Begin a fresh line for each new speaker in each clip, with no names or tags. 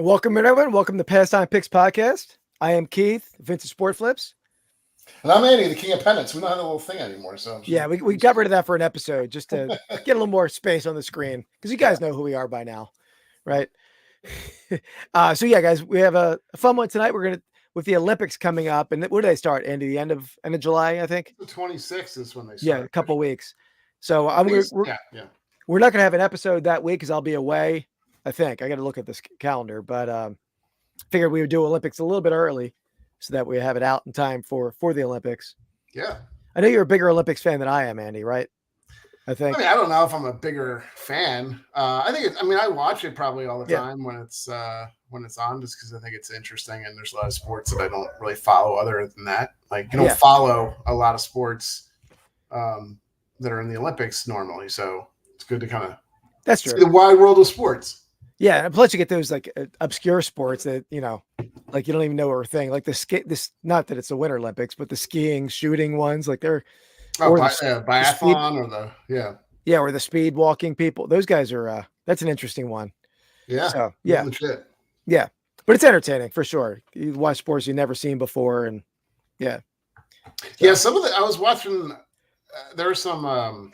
Welcome, everyone. Welcome to Pastime Picks Podcast. I am Keith, Vintage Sport Flips.
And I'm Andy, the king of Pennants. We don't have a little thing anymore. So
yeah, we got rid of that for an episode just to get a little more space on the screen because you guys know who we are by now, right? So yeah, guys, we have a fun one tonight. We're gonna with the Olympics coming up, and where do they start? Andy, the end of July, I think.
The 26th is when they start.
Yeah, a couple weeks. So we're not gonna have an episode that week because I'll be away. I think I got to look at this calendar, but figured we would do Olympics a little bit early so that we have it out in time for the Olympics.
Yeah.
I know you're a bigger Olympics fan than I am, Andy, right? I think.
I mean, I don't know if I'm a bigger fan. I watch it probably all the time when it's on, just because I think it's interesting, and there's a lot of sports that I don't really follow other than that. Like, you don't follow a lot of sports that are in the Olympics normally, so it's good to kind of
that's true.
See the wide world of sports.
Yeah, and plus you get those like obscure sports that like you don't even know are a thing. Like this, not that it's the Winter Olympics, but the skiing, shooting ones, like they're
biathlon
or the speed walking people. Those guys are that's an interesting one.
Yeah.
So
legit.
Yeah, but it's entertaining for sure. You watch sports you've never seen before, and
some of I was watching. There are some.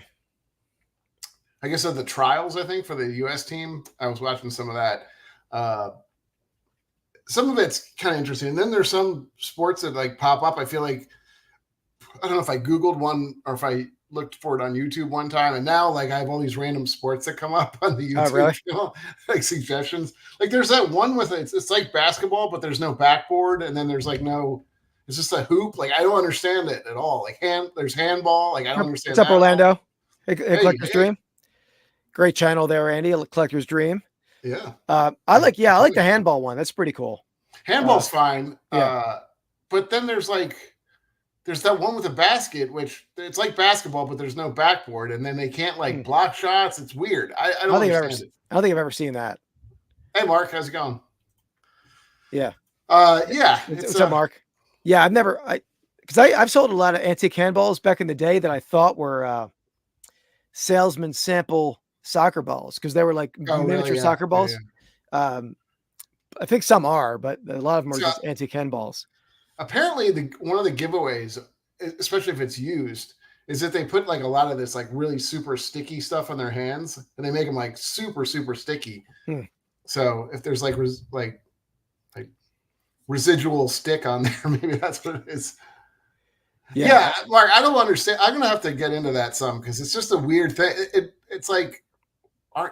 I guess of the trials, I think, for the U.S. team, I was watching some of that. Some of it's kind of interesting. And then there's some sports that like pop up. I feel like, I don't know if I Googled one or if I looked for it on YouTube one time. And now like I have all these random sports that come up on the YouTube channel, like suggestions. Like there's that one with it's like basketball, but there's no backboard. And then there's like it's just a hoop. Like I don't understand it at all. Like there's handball. Like I don't understand.
What's up, Orlando? Collector's Dream. Great channel there, Andy. Collector's Dream.
Yeah.
I like the handball one. That's pretty cool.
Handball's fine. But then there's that one with a basket, which it's like basketball, but there's no backboard, and then they can't like block shots. It's weird. I don't understand it.
I don't think I've ever seen that.
Hey, Mark, how's it going?
Yeah. What's up, Mark? Yeah, I've sold a lot of antique handballs back in the day that I thought were salesman sample soccer balls because they were like miniature soccer balls. Yeah. I think some are, but a lot of them are just antique handballs.
Apparently, one of the giveaways, especially if it's used, is that they put like a lot of this like really super sticky stuff on their hands, and they make them like super super sticky. So if there's like residual stick on there, maybe that's what it is. Yeah, Mark, I don't understand. I'm gonna have to get into that some because it's just a weird thing. It's like,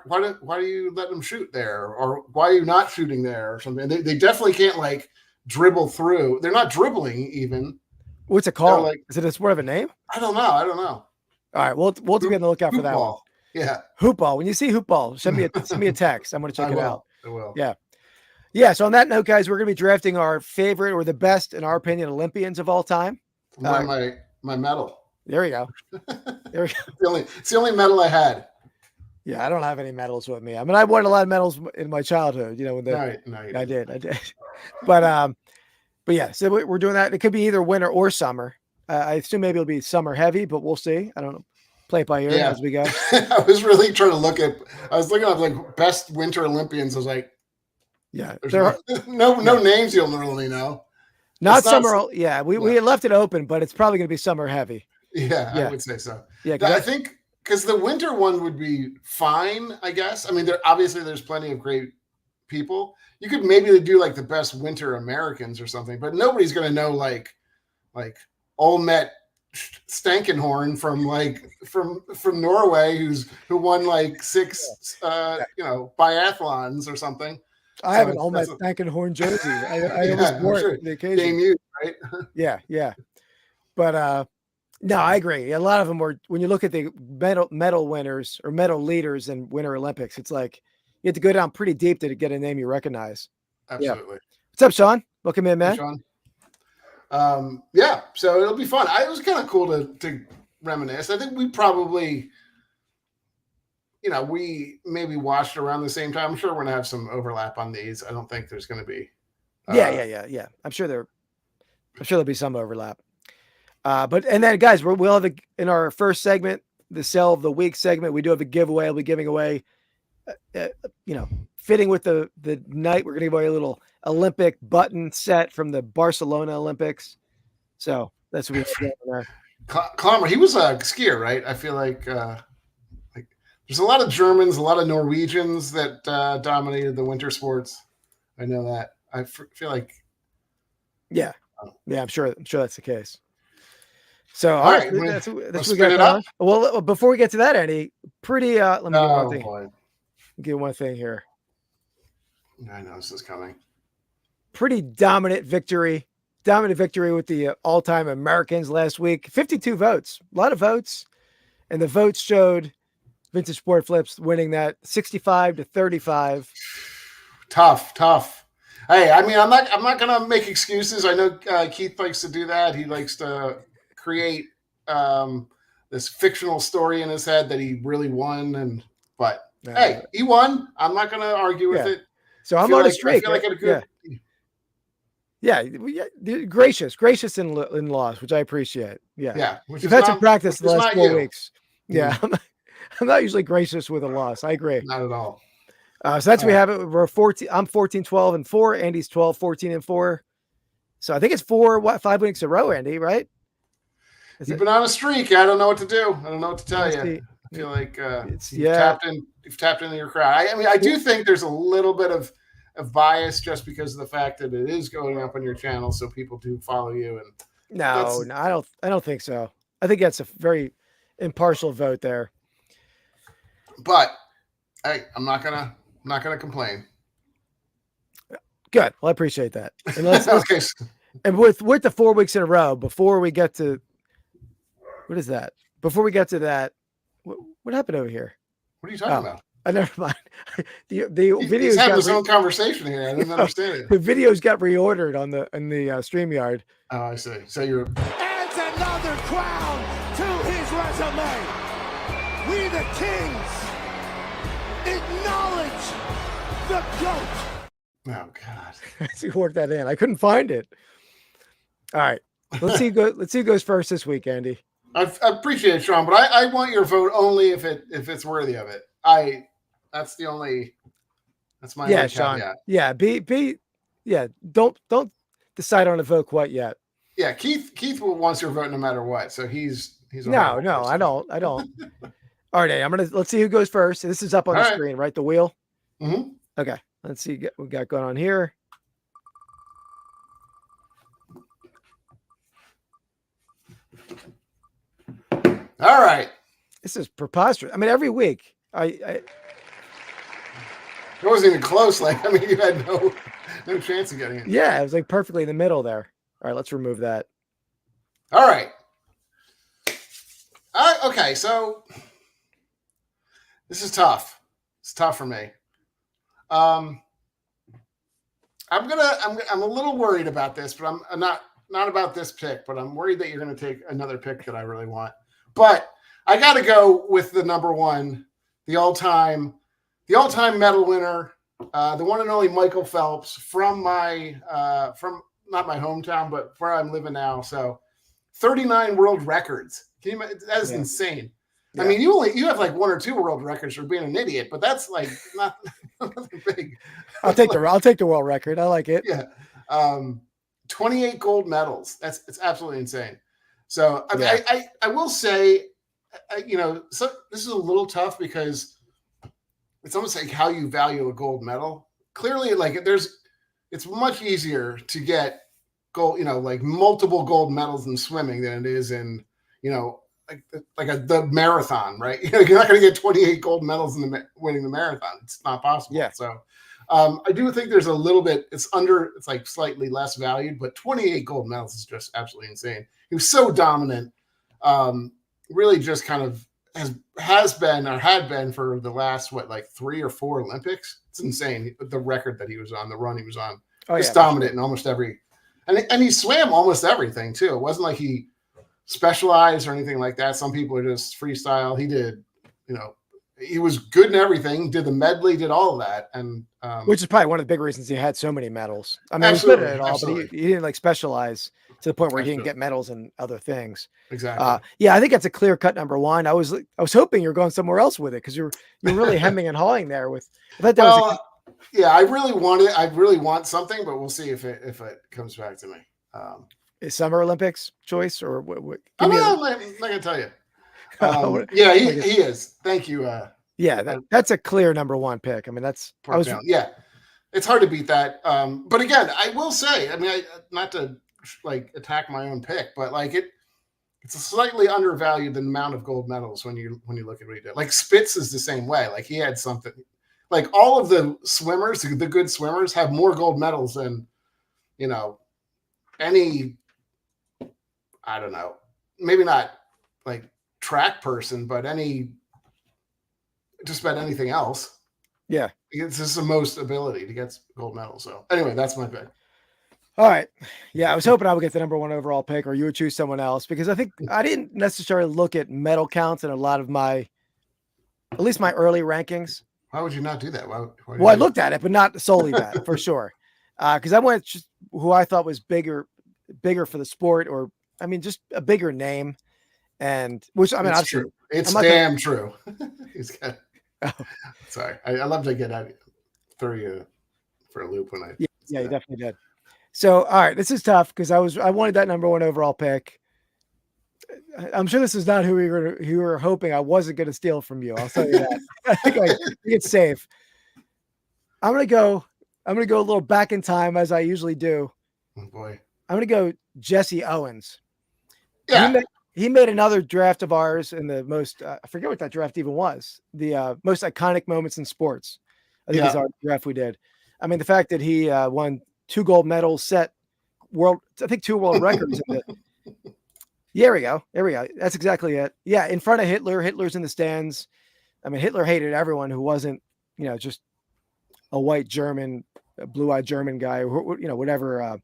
why do you let them shoot there, or why are you not shooting there, or something? They definitely can't like dribble through. They're not dribbling even.
What's it called? Like, is it a sport of a name?
I don't know. All
right, we'll be on the lookout for that one.
Yeah,
hoop ball. When you see hoop ball, send me a text. I'm gonna check it out.
I will.
Yeah. So on that note, guys, we're gonna be drafting our favorite or the best, in our opinion, Olympians of all time.
My medal.
There you go.
It's the only medal I had.
Yeah, I don't have any medals with me. I mean, I won a lot of medals in my childhood. I did. But yeah. So we're doing that. It could be either winter or summer. I assume maybe it'll be summer heavy, but we'll see. I don't know. Play it by ear as we go.
I was really trying to look at. I was looking at like best winter Olympians. I was like, there's no names you'll really know.
Not summer. We had left it open, but it's probably going to be summer heavy.
Yeah, I would say so.
Yeah,
I think because the winter one would be fine, I guess. I mean, there's plenty of great people. You could maybe do like the best winter Americans or something, but nobody's going to know like Olmet Stankenhorn from Norway who won like 6 biathlons or something.
I have an Olmet Stankenhorn jersey. I almost wore it the occasion.
Game used, right?
Yeah. But no, I agree. A lot of them were, when you look at the medal winners or medal leaders in Winter Olympics, it's like you have to go down pretty deep to get a name you recognize.
Absolutely.
Yeah. What's up, Sean? Welcome in, man.
Hey, Sean. So it'll be fun. It was kind of cool to reminisce. I think we probably, we maybe watched around the same time. I'm sure we're going to have some overlap on these. I don't think there's going to be.
Yeah. I'm sure there'll be some overlap. And then guys, we'll have in our first segment, the sell of the week segment, we do have a giveaway. I'll be giving away fitting with the night. We're going to give away a little Olympic button set from the Barcelona Olympics. So that's what we have there.
Clammer, he was a skier, right? I feel like there's a lot of Germans, a lot of Norwegians that dominated the winter sports. I know that. I feel like.
Yeah, I'm sure that's the case. So
all right,
that's what we got going on. Well, before we get to that, Andy, pretty. Let me get one thing.
Boy.
Get one thing here.
I know this is coming.
Pretty dominant victory with the all-time Americans last week. 52 votes, a lot of votes, and the votes showed Vintage Sport Flips winning that 65-35.
Tough. Hey, I mean, I'm not gonna make excuses. I know Keith likes to do that. He likes to create this fictional story in his head that he really won, but hey, he won. I'm not gonna argue with it.
So I'm on a streak. I feel like I had a good. Yeah, gracious in loss, which I appreciate. Yeah. You've had some practice the last 4 weeks. Yeah, I'm not usually gracious with a loss. I agree.
Not at all.
So that's we have it. We're 14. I'm 14-12-4. Andy's 12-14-4. So I think it's 5 weeks in a row, Andy. Right?
You've been on a streak. I don't know what to do. I don't know what to tell you. I feel like you've tapped into your crowd. I mean, I do think there's a little bit of bias just because of the fact that it is going up on your channel, so people do follow you. And
no, I don't think so. I think that's a very impartial vote there.
But hey, I'm not gonna complain.
Good. Well, I appreciate that. And
okay.
And with the 4 weeks in a row, before we get to what is that? Before we get to that, what happened over here?
What are you talking about?
Never mind. The videos
he's having his own conversation here. I didn't understand it.
The videos got reordered in the StreamYard.
Oh, I see. So you're
adds another crown to his resume. We the Kings acknowledge the GOAT.
Oh God.
Let's work that in. I couldn't find it. All right. Let's see who goes first this week, Andy.
I appreciate it, Sean, but I want your vote only if it's worthy of it. That's my
Sean.
Caveat.
Yeah. Don't decide on a vote quite yet.
Yeah, Keith wants your vote no matter what. So he's
no, I don't. All right, let's see who goes first. This is up on the screen, right? The wheel.
Mm-hmm.
Okay. Let's see what we got going on here.
All right.
This is preposterous. I mean, every week
it wasn't even close. You had no chance of getting it.
Yeah, it was like perfectly in the middle there. All right, let's remove that.
All right. Okay, so this is tough. It's tough for me. I'm a little worried about this, but I'm not about this pick, but I'm worried that you're going to take another pick that I really want. But I got to go with the number one, the all-time medal winner, the one and only Michael Phelps from not my hometown, but where I'm living now. So 39 world records. That is insane. Yeah. I mean, you have like 1 or 2 world records for being an idiot, but that's like nothing big.
I'll take the world record. I like it.
Yeah. 28 gold medals. It's absolutely insane. So I will say, so this is a little tough because it's almost like how you value a gold medal. Clearly, it's much easier to get gold, like multiple gold medals in swimming than it is in, the marathon, right? You're not going to get 28 gold medals in winning the marathon. It's not possible.
Yeah.
So I do think there's a little bit, it's like slightly less valued, but 28 gold medals is just absolutely insane. He was so dominant, really just kind of had been for the last, 3 or 4 Olympics. It's insane. The record that he was on, the run he was on, dominant in almost every, and he swam almost everything too. It wasn't like he specialized or anything like that. Some people are just freestyle. He did, he was good in everything, did the medley, did all of that. And
which is probably one of the big reasons he had so many medals. I mean,
absolutely,
he was good at it all, but he didn't like specialize to the point where he didn't get medals in other things.
Exactly.
Yeah, I think that's a clear cut number one. I was hoping you were going somewhere else with it because you're really hemming and hawing there with.
Yeah, I really want something, but we'll see if it comes back to me.
Is Summer Olympics choice or what?
I'm not gonna tell you. Yeah, he is. Thank you.
That's a clear number one pick. I mean,
yeah, it's hard to beat that. But again, I will say, I mean, not to like attack my own pick, but like it's a slightly undervalued the amount of gold medals when you look at what he did. Like Spitz is the same way. Like he had something. Like all of the swimmers, the good swimmers, have more gold medals than any. I don't know, maybe not like track person, but just about anything else.
Yeah.
It's just the most ability to get gold medals. So anyway, that's my pick.
All right. Yeah. I was hoping I would get the number one overall pick, or you would choose someone else, because I think I didn't necessarily look at medal counts in a lot of at least my early rankings.
Why would you not do that? Why
I looked at it, but not solely that for sure. Cause I went just who I thought was bigger for the sport, or I mean, just a bigger name. And which I mean,
it's true. It's damn true. He's got. Oh. Sorry, I love to get at it, throw you for a loop when I.
Yeah, you definitely did. So, all right, this is tough because I wanted that number one overall pick. I'm sure this is not who you were hoping I wasn't going to steal from you. I'll tell you that. I think it's safe. I'm gonna go a little back in time as I usually do.
Oh boy.
I'm gonna go Jesse Owens.
Yeah.
He made another draft of ours in the most, I forget what that draft even was, the most iconic moments in sports. I think is our draft we did. I mean, the fact that he won 2 gold medals, set 2 world records. There we go. That's exactly it. Yeah, in front of Hitler. Hitler's in the stands. I mean, Hitler hated everyone who wasn't, just a white German, a blue-eyed German guy, or, whatever,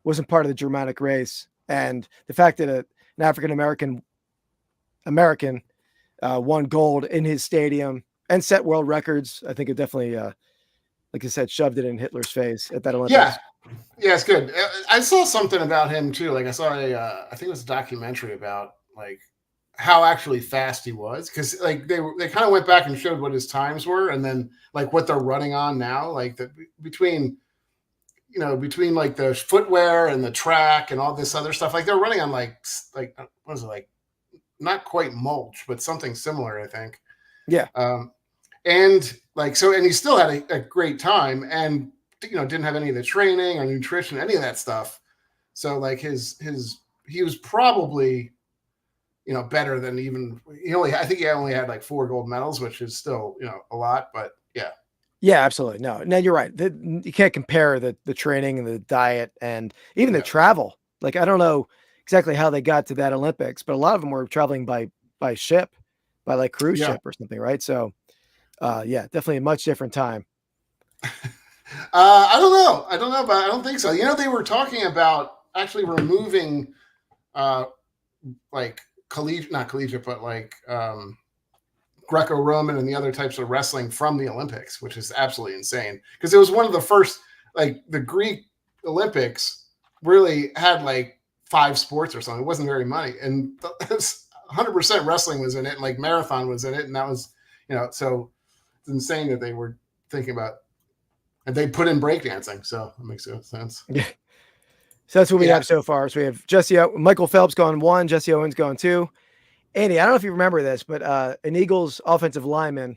wasn't part of the Germanic race. And the fact that an African-American won gold in his stadium and set world records, I think it definitely, like I said, shoved it in Hitler's face at that Olympics.
Yeah, it's good. I saw something about him too. Like I saw I think it was a documentary about like how actually fast he was, because like they kind of went back and showed what his times were, and then like what they're running on now, like between like the footwear and the track and all this other stuff, like they're running on like what was it, like not quite mulch, but something similar, I think.
Yeah.
And like, so, and he still had a great time, and, didn't have any of the training or nutrition, any of that stuff. So like he was probably, better than even I think he only had like 4 gold medals, which is still, a lot, but yeah.
Yeah, absolutely. No, you're right. You can't compare the training and the diet and even the travel. Like, I don't know exactly how they got to that Olympics, but a lot of them were traveling by ship, by like cruise ship or something. Right. So, definitely a much different time.
I don't know, but I don't think so. They were talking about actually removing, like not collegiate, but like, Greco-Roman and the other types of wrestling from the Olympics, which is absolutely insane, because it was one of the first, like the Greek Olympics really had like 5 sports or something. It wasn't very many, and 100% wrestling was in it, and like marathon was in it, and that was, so it's insane that they were thinking about, and they put in breakdancing, so it makes sense.
Yeah. So that's what we have so far. So we have Michael Phelps going 1, Jesse Owens going 2. Andy, I don't know if you remember this, but an Eagles offensive lineman,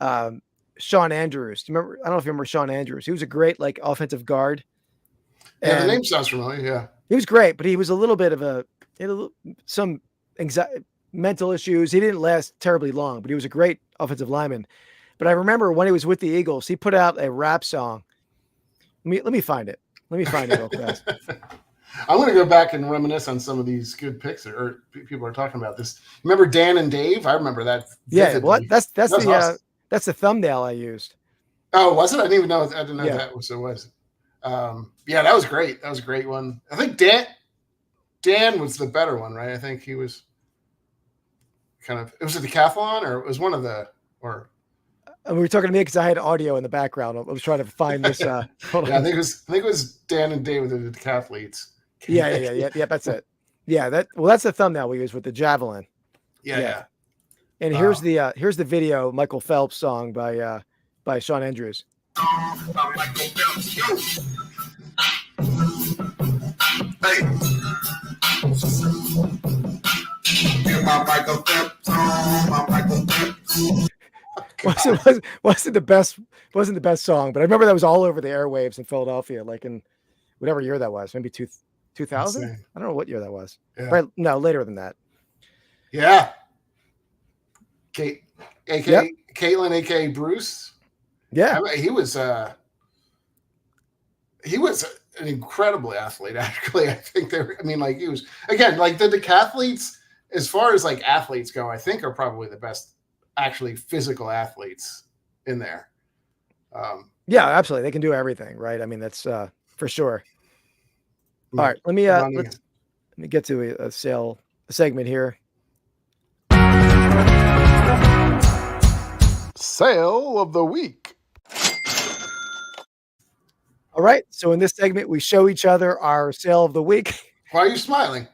Sean Andrews. Do you remember? I don't know if you remember Sean Andrews. He was a great like offensive guard.
Yeah, the name sounds familiar. Yeah,
he was great, but he was a little bit of some anxiety, mental issues. He didn't last terribly long, but he was a great offensive lineman. But I remember when he was with the Eagles, he put out a rap song. Let me find it. Let me find it real fast.
I'm going to go back and reminisce on some of these good picks, or people are talking about this. Remember Dan and Dave? I remember that.
Yeah, what? That's the thumbnail I used.
Oh, was it? I didn't even know. I didn't know that was. It was. Yeah, that was great. That was a great one. I think Dan was the better one, right? I think he was kind of. It was a decathlon, or it was one of the. or.
And we were talking to me because I had audio in the background. I was trying to find this. Hold
Yeah,
on.
I think it was Dan and David, the decathletes.
Yeah. That's it. Yeah, that's the thumbnail we use with the javelin.
Yeah.
And here's the video, Michael Phelps song by Shawn Andrews. Wasn't the best song, but I remember that was all over the airwaves in Philadelphia, like in whatever year that was, maybe 2000. I don't know what year that was.
Yeah.
Right, no, later than that.
Yeah. Kate, aka Caitlin, aka Bruce.
Yeah,
I mean, he was an incredible athlete. Actually, I think he was, again, like the decathletes, as far as like athletes go, I think are probably the best actually physical athletes in there.
Yeah, absolutely. They can do everything, right? I mean, that's for sure. All right, let me get to a segment here.
Sale of the week.
All right, so in this segment, we show each other our sale of the week.
Why are you smiling?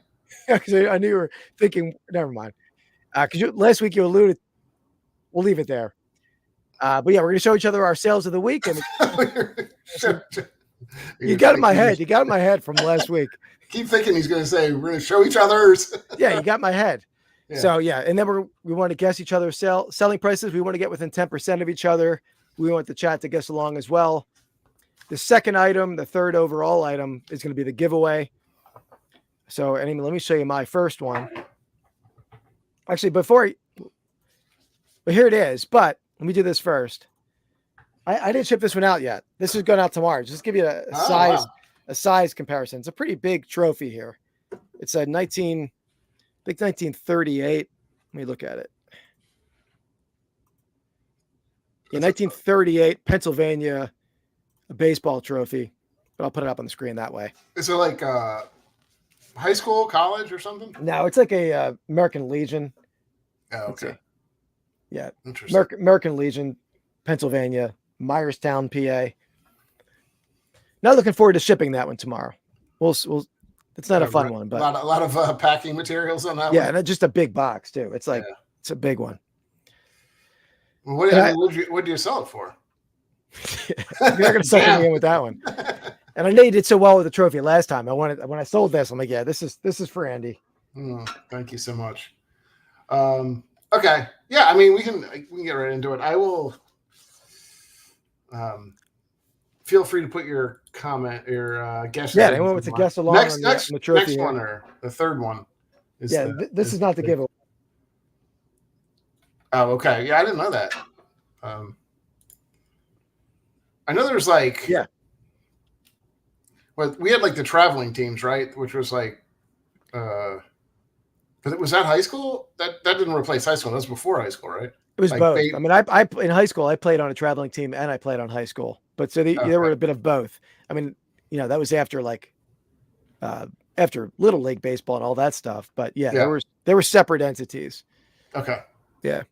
Because I knew you were thinking. Never mind. Because last week you alluded. We'll leave it there. But yeah, we're going to show each other our sales of the week. And you got it in my head. You got it in my head from last week.
Keep thinking he's going to say we're going to show each other's.
Yeah, you got my head. Yeah. So yeah, and then we want to guess each other's selling prices. We want to get within 10% of each other. We want the chat to guess along as well. The second item, the third overall item, is going to be the giveaway. So anyway, let me show you my first one. Actually, but here it is. But let me do this first. I didn't ship this one out yet. This is going out tomorrow. Just give you a size comparison. It's a pretty big trophy here. It's a 1938. Let me look at it. Yeah, 1938 Pennsylvania, a baseball trophy. But I'll put it up on the screen that way.
Is it like high school, college, or something?
No, it's like a American Legion.
Oh, okay.
Yeah,
interesting.
American Legion, Pennsylvania, Myerstown, PA. Not looking forward to shipping that one tomorrow. We'll it's not a fun one, but
a lot of packing materials on that one.
Yeah, and just a big box too. It's like it's a big one.
Well, what do you sell it for?
You're not going to suck me in with that one. And I know you did so well with the trophy last time. When I sold this, I'm like, yeah, this is for Andy.
Thank you so much. Okay. Yeah, I mean, we can get right into it. I will feel free to put your comment, your guess.
Yeah, anyone with a guess along on the trophy.
Next one, or the third one.
This is not the giveaway.
Oh, okay. Yeah, I didn't know that. I know there's like, well, we had like the traveling teams, right? Which was like, was that high school? That didn't replace high school. That was before high school, right?
It was like both. I mean, I in high school I played on a traveling team and I played on high school, but so there were a bit of both. I mean, that was after after Little League baseball and all that stuff. But there were separate entities.
Okay.
Yeah.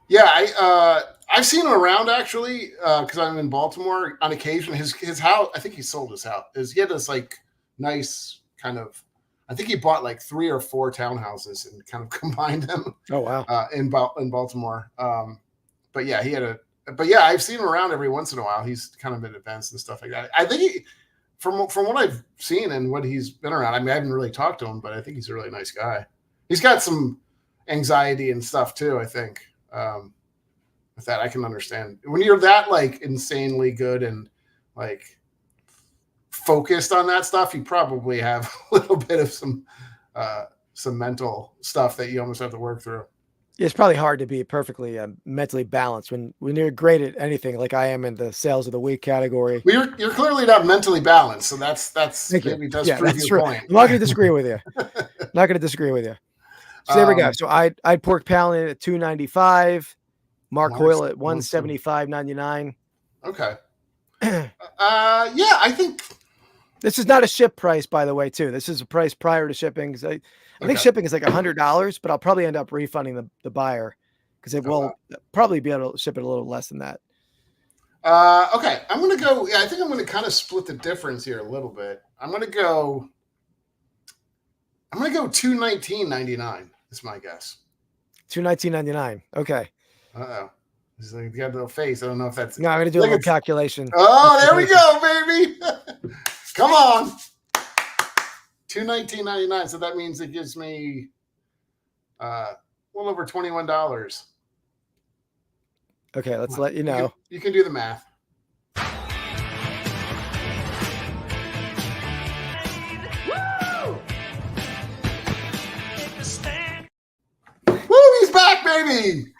Yeah, I've seen him around actually because I'm in Baltimore on occasion. His house, I think he sold his house. He had this like nice kind of. I think he bought like 3 or 4 townhouses and kind of combined them.
Oh wow!
In Baltimore, but yeah, I've seen him around every once in a while. He's kind of at events and stuff like that. I think from what I've seen and what he's been around. I mean, I haven't really talked to him, but I think he's a really nice guy. He's got some anxiety and stuff too. I think. With that, I can understand when you're that like insanely good and like focused on that stuff, you probably have a little bit of some mental stuff that you almost have to work through.
It's probably hard to be perfectly mentally balanced when you're great at anything like I am in the sales of the week category.
Well, you're clearly not mentally balanced, so that's maybe does prove your point.
I'm not going to disagree with you. Not going to disagree with you. So there we go. So I'd Pork Palin at $295, Mark Hoyle at $175.99.
Okay. I think
this is not a ship price, by the way, too. This is a price prior to shipping. I think shipping is like $100, but I'll probably end up refunding the buyer because it will probably be able to ship it a little less than that.
Okay, I'm going to go. Yeah, I think I'm going to kind of split the difference here a little bit. I'm going to go $219.99. Is my guess.
$219.99. Okay.
Uh-oh. He's like, you got a little face. I don't know if that's.
No, I'm going to do a little calculation.
Oh, there we go, baby. Come on. $219.99. So that means it gives me a little over $21.
Okay, let's let you know.
You can do the math. Woo! He's back, baby.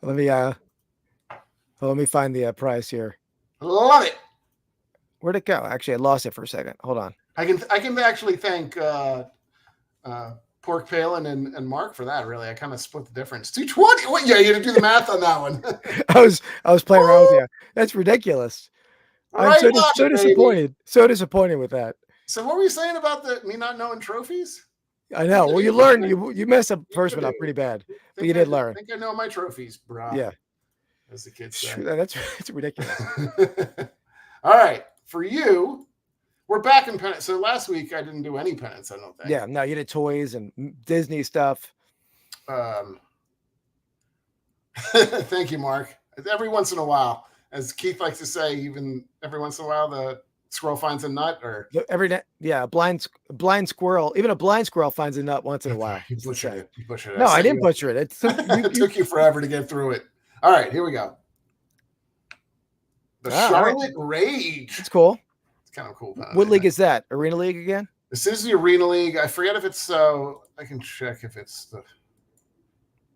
Let me find the price here.
Love it.
Where'd it go? Actually, I lost it for a second. Hold on.
I can actually thank Pork Palin and Mark for that. Really, I kind of split the difference. 220. What? Yeah, you had to do the math on that one.
I was playing around with you. That's ridiculous. I'm so disappointed. So disappointed with that.
So what were you saying about me not knowing trophies?
I know. Well, you learned. You messed up first one up pretty bad, but you did learn.
I think I know my trophies, bro.
Yeah,
as the kids say.
That's ridiculous.
All right, for you. We're back in Pennants. So last week I didn't do any Pennants, I don't think.
Yeah, no, you did toys and Disney stuff.
Thank you, Mark. Every once in a while, as Keith likes to say, even every once in a while, the squirrel finds a nut. Or
a blind squirrel. Even a blind squirrel finds a nut once in a while.
You butchered it.
No, I didn't butcher it.
It took you forever to get through it. All right, here we go. The Charlotte Rage.
It's cool.
Kind of cool.
What league is that? Arena League again?
This is the Arena League. I forget if it's I can check if it's the. Let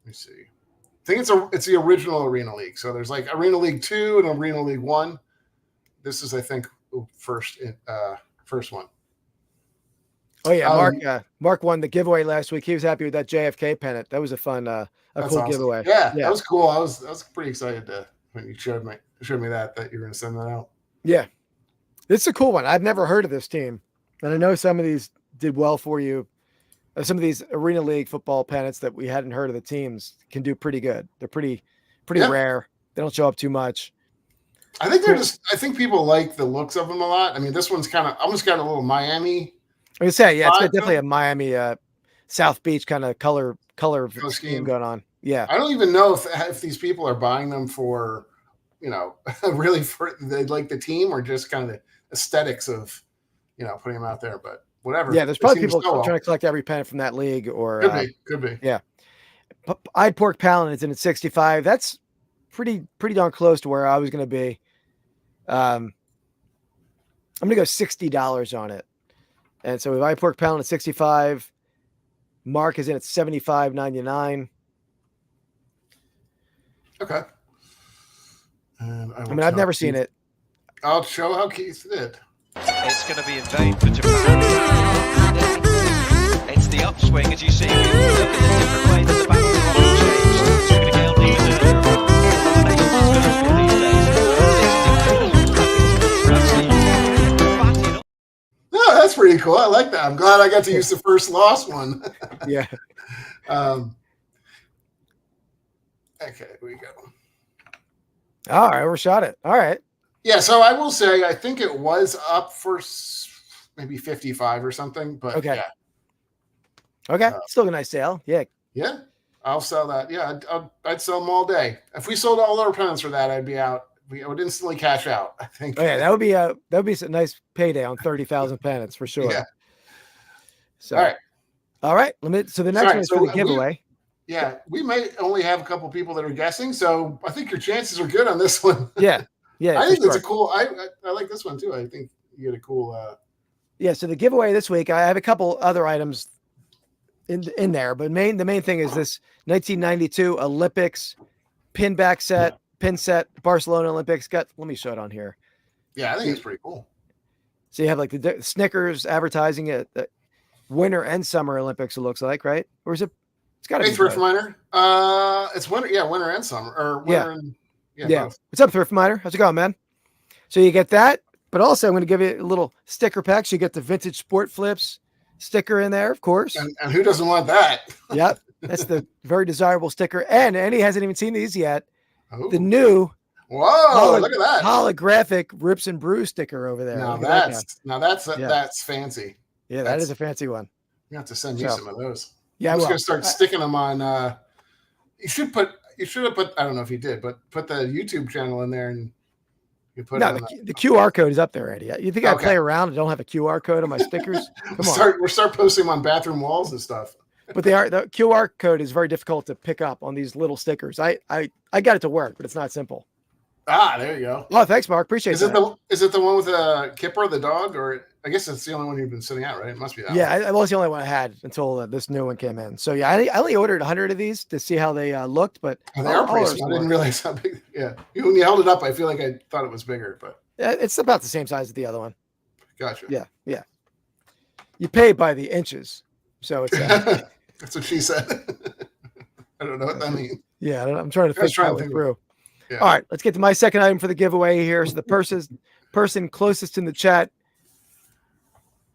me see. I think it's the original Arena League. So there's like Arena League 2 and Arena League 1. This is, I think, first one.
Oh yeah, Mark won the giveaway last week. He was happy with that JFK pennant. That was a fun, cool
awesome. Giveaway. Yeah, that was cool. I was pretty excited when you showed me that you were going to send that out.
Yeah. It's a cool one. I've never heard of this team. And I know some of these did well for you. Some of these Arena League football pennants that we hadn't heard of the teams can do pretty good. They're pretty rare. They don't show up too much.
I think I think people like the looks of them a lot. I mean, this one's almost got a little Miami.
I would say, yeah, it's definitely a Miami South Beach kind of color scheme going on. Yeah.
I don't even know if these people are buying them for, really they like the team or just kind of the aesthetics of, putting them out there, but whatever.
Yeah, there's probably people trying to collect every pennant from that league or
could be.
Yeah. I'd Pork Palin is in at 65. That's pretty darn close to where I was going to be. I'm going to go $60 on it. And so if I Pork Palin at 65, Mark is in at $75.99.
Okay.
I've never seen it.
I'll show how Keith did.
It's going to be in vain for Japan. It's the upswing, as you see. Look at the different way that the battle changed.
Oh, that's pretty cool. I like that. I'm glad I got to use the first lost one.
Yeah.
Okay, here we go.
All right, overshot it. All right.
Yeah, so I will say I think it was up for maybe 55 or something, but
okay.
Yeah.
Okay, still a nice sale. Yeah.
Yeah, I'll sell that. Yeah, I'd sell them all day. If we sold all our pennants for that, I'd be out. I would instantly cash out, I think.
Oh yeah, that would be a nice payday on 30,000 pennants for sure.
Yeah.
So all right. So the next one is for the giveaway.
We may only have a couple people that are guessing, so I think your chances are good on this one.
Yeah.
I think it's a cool. I like this one too. I think you get a cool.
Yeah. So the giveaway this week, I have a couple other items in there, but the main thing is this 1992 Olympics pin set, Barcelona Olympics. Let me show it on here.
Yeah, I think it's pretty cool.
So you have like the Snickers advertising it, the Winter and Summer Olympics. It looks like, right? Or is it? It's got to be
Thrift Miner. It's winter. Yeah, winter and summer. Or winter and both.
What's up, Thrift Miner? How's it going, man? So you get that, but also I'm going to give you a little sticker pack. So you get the vintage Sport Flips sticker in there, of course.
And who doesn't want that?
Yep. That's the very desirable sticker. And Andy hasn't even seen these yet.
Oh.
The new
look at that
holographic Rips and Brew sticker over there.
That's fancy.
Yeah, that is a fancy one.
You have to send me some of those.
Yeah,
I'm just gonna start sticking them on. You should have put. I don't know if you did, but put the YouTube channel in there and you put.
No, the QR code is up there, Andy. You think I play around and don't have a QR code on my stickers? Come on.
We'll start posting them on bathroom walls and stuff.
But the QR code is very difficult to pick up on these little stickers. I got it to work, but it's not simple.
There you go.
Oh, thanks, Mark. Appreciate that.
Is it the one with Kipper, the dog, or I guess it's the only one you've been sending out, right? It must be that.
Yeah, it was the only one I had until this new one came in. So yeah, I only ordered 100 of these to see how they looked, but
they are pretty small. I didn't realize how big. Yeah, when you held it up, I feel like I thought it was bigger, but
it's about the same size as the other one.
Gotcha.
Yeah. You pay by the inches, so it's.
That's what she said. I don't know what that means.
Yeah, I'm trying to think through.
Yeah.
All right, let's get to my second item for the giveaway here. So the person closest in the chat.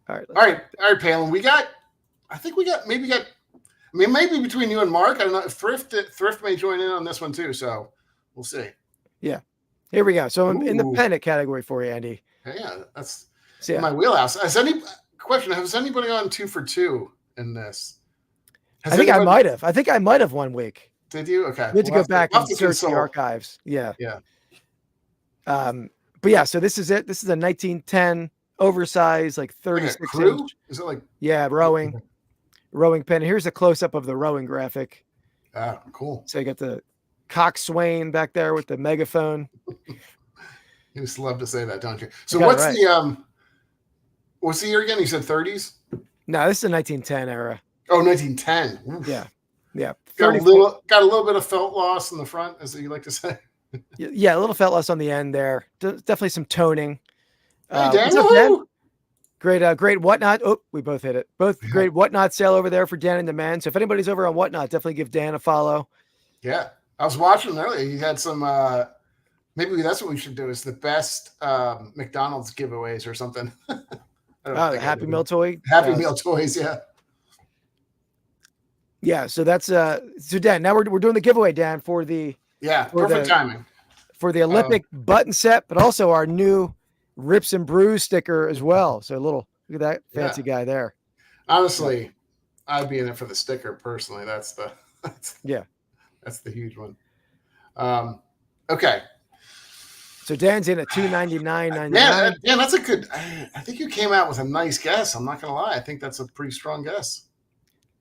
All right,
Palin. Maybe between you and Mark. I don't know. Thrift may join in on this one too. So we'll see.
Yeah. Here we go. So I'm in the pennant category for you, Andy.
Yeah, that's my wheelhouse. Has anybody on 2 for 2 in this?
I think I might have 1 week.
Did you? Okay.
We had to go back and search the archives. Yeah.
Yeah.
But yeah, so this is it. This is a 1910 oversized, like 36 inch.
Is it like?
Yeah, rowing pen. Here's a close up of the rowing graphic.
Ah, cool.
So you got the coxswain back there with the megaphone.
You just love to say that, don't you? So what's the year again? You said 30s?
No, this is the 1910 era.
Oh, 1910.
Oof. Yeah.
Got a little bit of felt loss in the front, as you like to say.
Yeah, a little felt loss on the end there. Definitely some toning.
Hey, Dan.
Great Whatnot. Oh, we both hit it. Both great Whatnot sale over there for Dan and the men. So if anybody's over on Whatnot, definitely give Dan a follow.
Yeah, I was watching earlier. He had some. Maybe that's what we should do. Is the best McDonald's giveaways or something.
The Happy Meal toy.
Happy Meal toys. Yeah.
Yeah, so that's so Dan. Now we're doing the giveaway, Dan, for
perfect timing
for the Olympic button set, but also our new Rips and Brews sticker as well. So look at that fancy guy there.
Honestly, I'd be in it for the sticker personally. That's the huge one. Okay.
So Dan's in at $299.99.
Yeah, that's a good. I think you came out with a nice guess. I'm not gonna lie. I think that's a pretty strong guess.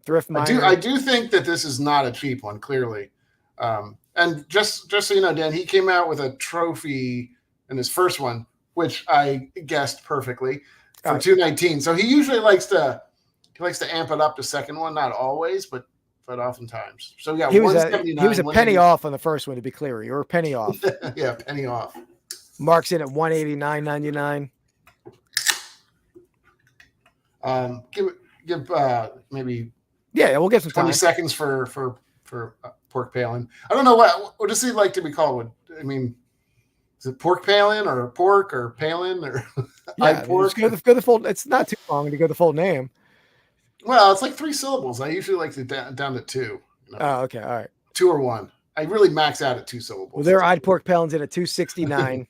Thrift Miner.
I do think that this is not a cheap one, clearly. And just so you know, Dan, he came out with a trophy in his first one, which I guessed perfectly for $219. So he usually likes to amp it up the second one, not always, but oftentimes. So yeah,
he was a penny off on the first one, to be clear. You were a penny off.
Yeah, penny off.
Mark's in at $189.99.
Give maybe.
Yeah, we'll get some
20 seconds for pork palin. I don't know what does he like to be called? Is it pork palin or pork or palin or pork?
Go the full. It's not too long to go the full name.
Well, it's like 3 syllables. I usually like to down to 2. You know?
Oh, okay, all right.
2 or 1. I really max out at 2 syllables.
Well, their pork palins in at $269.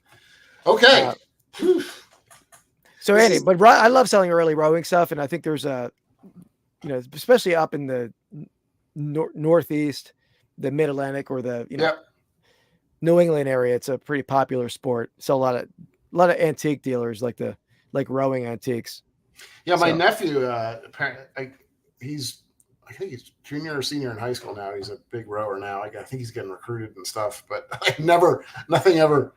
Okay.
So Andy, but I love selling early rowing stuff, and I think there's especially up in the Northeast, the Mid-Atlantic, or the New England area, it's a pretty popular sport. So a lot of antique dealers like rowing antiques.
Yeah, my nephew, I think he's junior or senior in high school now. He's a big rower now. I think he's getting recruited and stuff. But nothing ever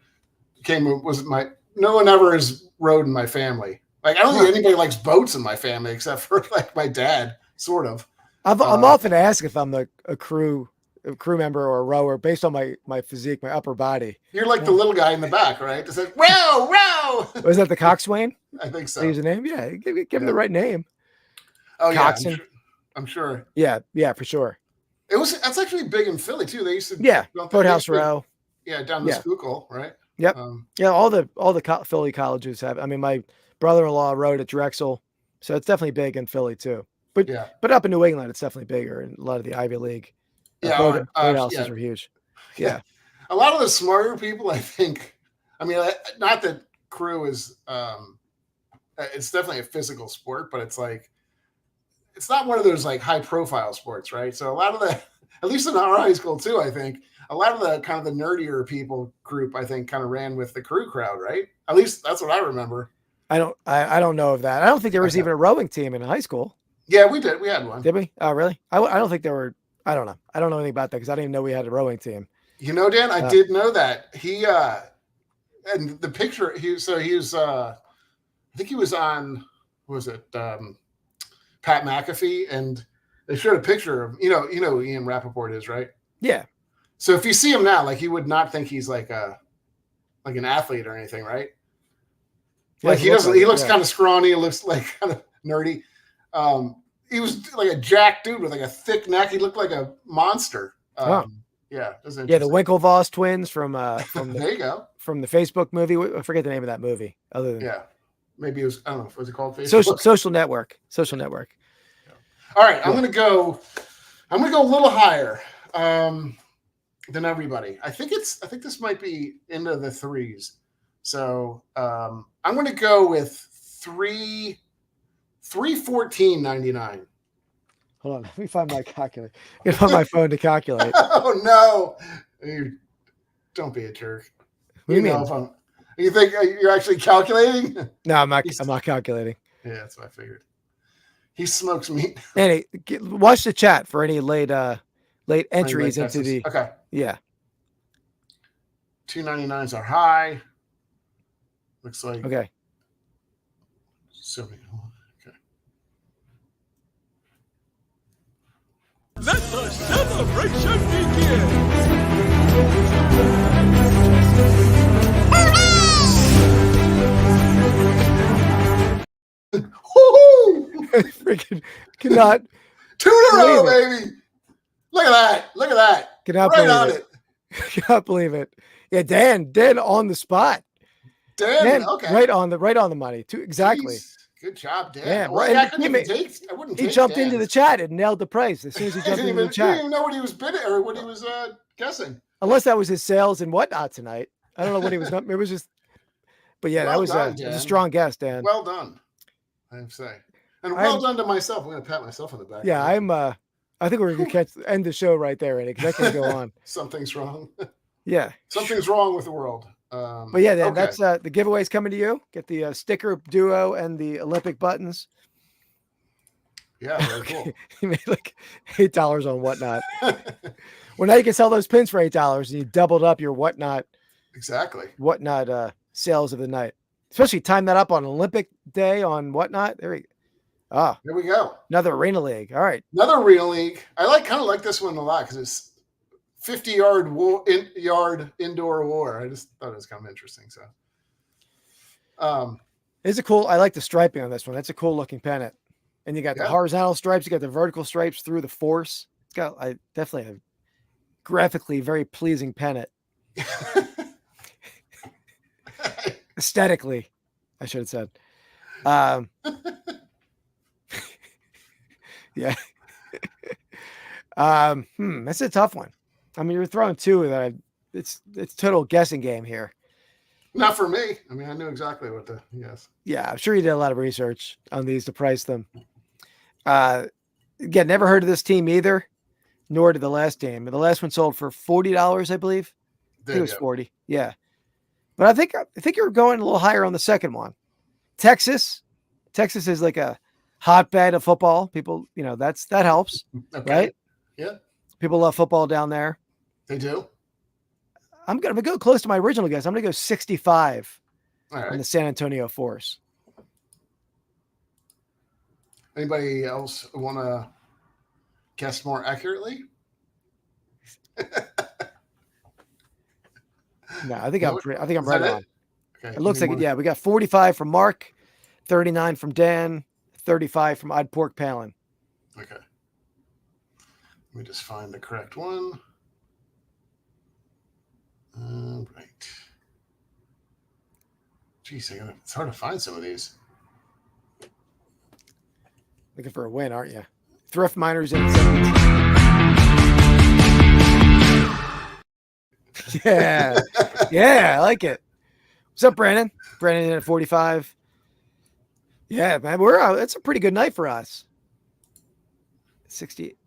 no one ever has rowed in my family. Like, I don't think anybody likes boats in my family except for like my dad, sort of.
I'm often asked if I'm a crew member or a rower based on my physique, my upper body.
You're like the little guy in the back, right? It's like, row.
Was that the coxswain?
I think so.
Use a name? Yeah, give him the right name.
Oh,
Coxswain.
yeah. I'm sure.
Yeah, for sure.
That's actually big in Philly too. They used to
Boathouse Row.
Yeah, down the Schuylkill, right?
Yep. All the Philly colleges have. I mean, my brother-in-law rowed at Drexel, so it's definitely big in Philly too. But up in New England, it's definitely bigger, and a lot of the Ivy League boat houses are huge. Yeah.
A lot of the smarter people, I think. I mean, not that crew is. It's definitely a physical sport, but it's like it's not one of those like high profile sports, right? So a lot of the, at least in our high school too, I think a lot of the kind of the nerdier people group, I think, kind of ran with the crew crowd, right? At least that's what I remember.
I don't know of that. I don't think there was even a rowing team in high school.
Yeah, we did. We had one.
Did we? Oh, really? I don't think there were. I don't know. I don't know anything about that because I didn't even know we had a rowing team.
You know, Dan, I did know that he and the picture he was I think he was on, what was it, Pat McAfee, and they showed a picture of you know who Ian Rappaport is, right?
Yeah.
So if you see him now, like you would not think he's like an athlete or anything, right? Like he doesn't. He looks kind of scrawny. He looks like kind of nerdy. He was like a jacked dude with like a thick neck. He looked like a monster. Yeah,
the Winklevoss twins from
there you go,
from the Facebook movie. I forget the name of that movie. Other than
maybe it was, I don't know, was it called Facebook?
Social Network. Social Network.
Yeah. All right, I'm gonna go a little higher than everybody. I think this might be into the threes. So I'm gonna go with $314.99. Hold
on, let me find my calculator. Get on my phone to calculate.
Oh no! Don't be a jerk.
What do you mean?
You think you're actually calculating?
No, I'm not. I'm not calculating.
Yeah, that's what I figured. He smokes meat.
Andy, watch the chat for any late entries into the.
Okay.
Yeah.
299s are high. Looks like.
Okay.
So okay.
Let the celebration begin!
Freaking cannot.
2 in a row, baby. Look at that.
Cannot
right
believe
on
it. Cannot believe it. Yeah, Dan on the spot.
Dan, okay.
Right on the money. Exactly.
Jeez. Good job, Dan.
Yeah,
well, I wouldn't
he jumped into the chat and nailed the price as soon as he jumped into the chat.
He didn't even know what he was bidding or what he was guessing.
Unless that was his sales and whatnot tonight. I don't know what he was. It was just. But yeah, that was a strong guess, Dan.
Well done, I have to say, and well done to myself. I'm going to pat myself on the back.
Yeah, I think we're going to end the show right there, Andy, because I can't go on.
Something's wrong.
Yeah,
something's wrong with the world.
But yeah, then that's the giveaways coming to you. Get the sticker duo and the Olympic buttons.
Yeah, very cool.
You made like $8 on whatnot. Well, now you can sell those pins for $8, and you doubled up your whatnot.
Exactly.
Whatnot sales of the night. Especially time that up on Olympic Day on whatnot. There we
go.
Another Arena League. All right.
Another Arena League. I kind of like this one a lot because it's 50-yard indoor war. I just thought it was kind of interesting. So,
it's a cool. I like the striping on this one. That's a cool looking pennant. And you got the horizontal stripes. You got the vertical stripes through the force. It's got definitely a graphically very pleasing pennant. Aesthetically, I should have said. Yeah. That's a tough one. I mean, you're throwing two that it's total guessing game here.
Not for me. I mean, I knew exactly what to guess.
Yeah, I'm sure you did a lot of research on these to price them. Again, never heard of this team either, nor did the last team. The last one sold for $40, I believe. I think it was 40. Yeah. But I think you're going a little higher on the second one. Texas is like a hotbed of football. People, that helps, right?
Yeah.
People love football down there.
They do.
I'm going to go close to my original guess. I'm going to go 65 on the San Antonio Force.
Anybody else want to guess more accurately?
No, I think I'm right on.
Okay.
It looks like we got 45 from Mark, 39 from Dan, 35 from Odd Pork Palin.
Okay. Let me just find the correct one. All right. Jeez, it's hard to find some of these.
Looking for a win, aren't you? Thrift miners in 72. Yeah. Yeah, I like it. What's up, Brandon? Brandon at 45. Yeah, man, it's a pretty good night for us. 68.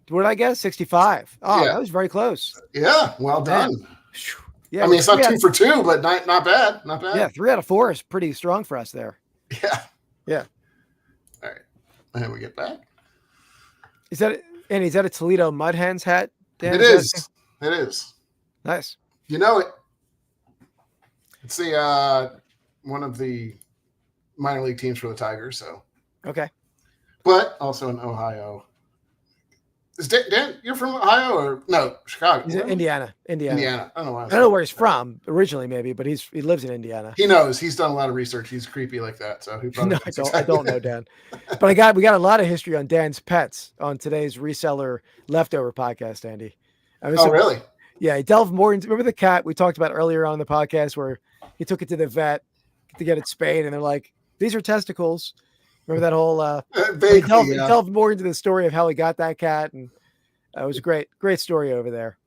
What did I guess? 65. Oh,
Yeah.
that was very close.
Yeah, well done.
Yeah,
I mean, it's not 2 for 2, but not bad. Not bad.
Yeah, 3 out of 4 is pretty strong for us there.
Yeah.
Yeah.
All right. And we get back.
Is that a Toledo Mud Hens hat, Dan?
It is. It is.
Nice.
You know it. It's the one of the minor league teams for the Tigers. So
Okay.
But also in Ohio. Is Dan, you're from Ohio or no? Chicago.
He's in Indiana.
I don't know why.
I don't know where he's from originally, maybe, but he lives in Indiana.
He knows. He's done a lot of research. He's creepy like that. So he probably
I don't know Dan, but we got a lot of history on Dan's pets on today's reseller leftover podcast, Andy.
Really?
Yeah, he delved more into. Remember the cat we talked about earlier on the podcast where he took it to the vet to get it spayed, and they're like, "These are testicles." Remember that whole? He delved more into the story of how he got that cat, and it was a great story over there.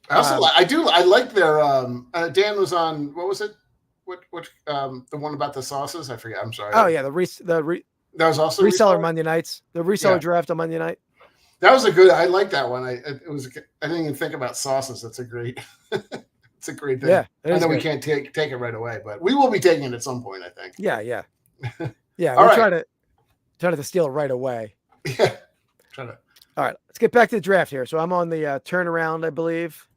I also I like their Dan was on, what was it? What the one about the sauces? I forget. I'm sorry.
Oh yeah, that was also reseller Monday nights. The reseller draft on Monday night.
That was a good. I like that one. I didn't even think about sauces. That's a great. It's a great thing.
Yeah,
I know we can't take it right away, but we will be taking it at some point, I think.
Yeah. We'll try to steal it right away.
Yeah.
All right, let's get back to the draft here. So I'm on the turnaround, I believe.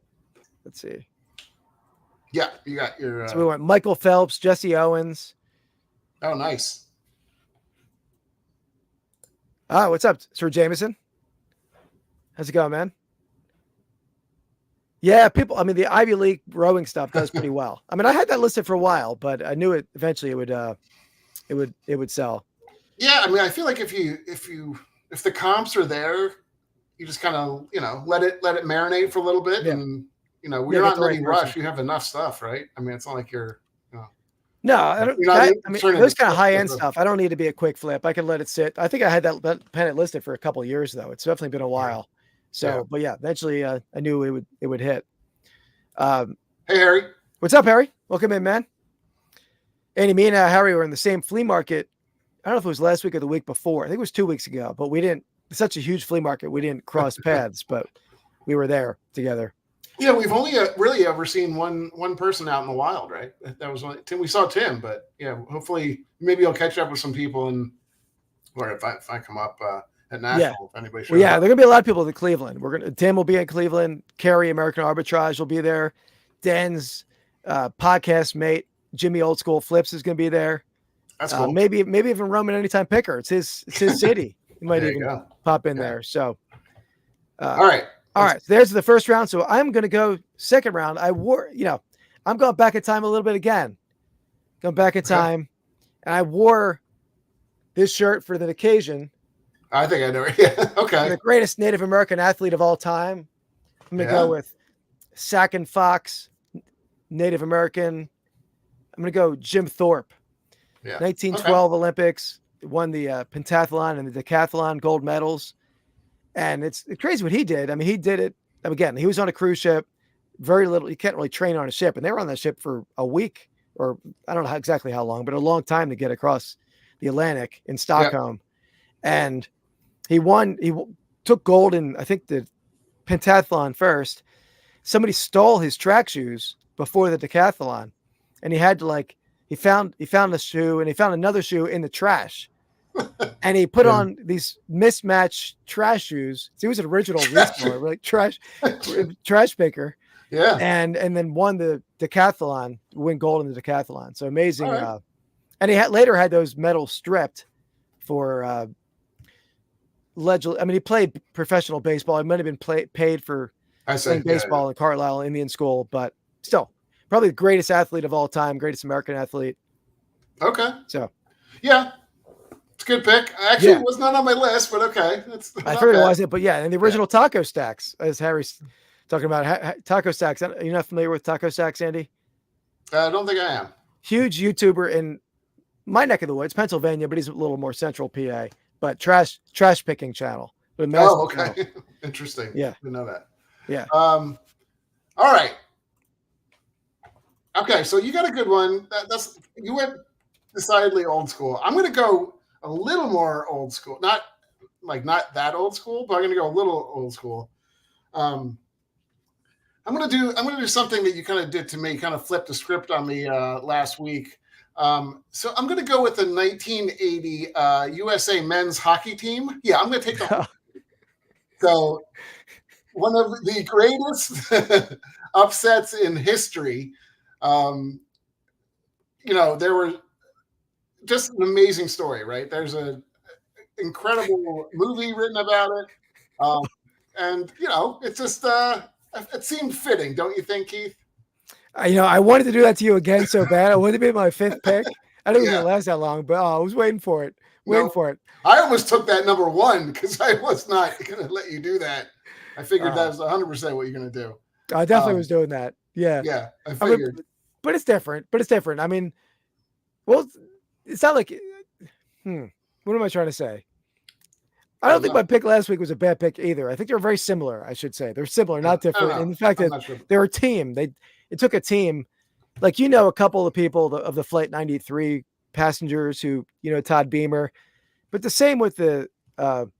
Let's see.
Yeah, you got your.
So we went Michael Phelps, Jesse Owens.
Oh, nice.
Oh, what's up, Sir Jameson? How's it going, man? Yeah, the Ivy League rowing stuff does pretty well. I mean, I had that listed for a while, but I knew it eventually it would sell.
Yeah, I mean, I feel like if the comps are there, you just kind of let it marinate for a little bit, and we're not in any rush. You have enough stuff, right? I mean, it's not like you're.
No, I don't. Those kind of high end stuff, I don't need to be a quick flip. I can let it sit. I think I had that pennant listed for a couple of years though. It's definitely been a while. So, but yeah, eventually I knew it would hit.
Hey, Harry.
What's up, Harry? Welcome in, man. Andy, me and Harry were in the same flea market. I don't know if it was last week or the week before. I think it was 2 weeks ago, but we didn't. It's such a huge flea market. We didn't cross paths, but we were there together.
Yeah, we've only really ever seen one person out in the wild, right? That was Tim. We saw Tim, but yeah, hopefully maybe I'll catch up with some people or if I come up at Nashville, if anybody shows up.
There are gonna be a lot of people in Cleveland. Tim will be in Cleveland. Carrie, American Arbitrage, will be there. Dan's podcast mate, Jimmy Old School Flips, is gonna be there.
That's cool.
Maybe even Roman Anytime Picker. It's his city. He might even pop in there. So,
all right.
So there's the first round. So I'm going to go second round. I'm going back in time a little bit again. Going back in time, and I wore this shirt for the occasion.
I think I know. Yeah. Okay.
The greatest Native American athlete of all time. I'm going to go with Sack and Fox, Native American. I'm going to go Jim Thorpe. Yeah. 1912 Olympics, won the pentathlon and the decathlon gold medals. And it's crazy what he did. I mean, he did it. Again, he was on a cruise ship, very little. You can't really train on a ship. And they were on that ship for a week, or I don't know exactly how long, but a long time to get across the Atlantic in Stockholm. Yeah. And he took gold in, I think, the pentathlon first. Somebody stole his track shoes before the decathlon. And he had to he found a shoe, and he found another shoe in the trash. And he put on these mismatched trash shoes. So he was an original reseller, like trash picker. Yeah. And then won the decathlon, win gold in the decathlon. So amazing. Right. And he later had those medals stripped for he played professional baseball. He might have been paid for playing baseball in Carlisle Indian School, but still probably the greatest athlete of all time, greatest American athlete.
Okay.
So
yeah. It's a good pick. Actually, it was not on my list, but okay.
I figured it wasn't, but and the original taco stacks, as Harry's talking about, taco stacks. You're not familiar with taco stacks, Andy?
I don't think I am.
Huge YouTuber in my neck of the woods, Pennsylvania, but he's a little more central PA. but trash picking channel.
Okay. Channel. Interesting.
Yeah.
Didn't know that.
Yeah.
All right. Okay, so you got a good one. You went decidedly old school. I'm going to go a little more old school. Not that old school, but I'm going to go a little old school. I'm going to do something that you kind of did to me, kind of flipped the script on me last week. So I'm going to go with the 1980 USA men's hockey team. Yeah, I'm going to take the So one of the greatest upsets in history. There were just an amazing story, right? There's an incredible movie written about it. And it just it seemed fitting, don't you think, Keith?
I wanted to do that to you again so bad. I wanted to be my 5th pick. I didn't even last that long, but I was waiting for it.
I almost took that number 1 because I was not going to let you do that. I figured that was 100% what you're going to do.
I definitely was doing that. Yeah.
Yeah, I figured.
But it's different. I mean, well, it's not like, what am I trying to say? I don't think my pick last week was a bad pick either. I think they're very similar, I should say. They're similar, not different. And the fact that they're a team. It took a team. Like, a couple of people of the Flight 93 passengers who, Todd Beamer. But the same with the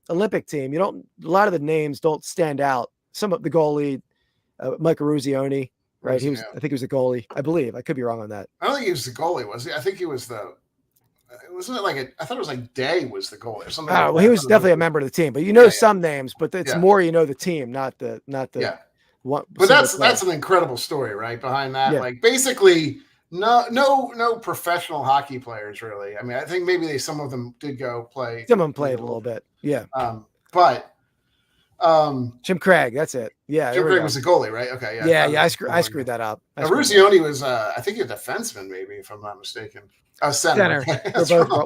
Olympic team. A lot of the names don't stand out. Some of the goalie, Michael Ruzioni, right? I think he was the goalie, I believe. I could be wrong on that.
I don't think he was the goalie, was he? I think he was wasn't it I thought it was like Day was the goalie or something.
Oh, well, he was definitely a member of the team, but some names, but it's more the team, not the one.
But that's an incredible story, right? Behind that, like basically no professional hockey players really. I mean, I think maybe some of them did go play.
Some of them played a little bit, yeah.
But
Jim Craig, that's it. Yeah,
Jim Craig was the goalie, right? Okay, yeah.
Yeah. I screwed that up.
Ruzioni was, I think, a defenseman, maybe, if I'm not mistaken. A center.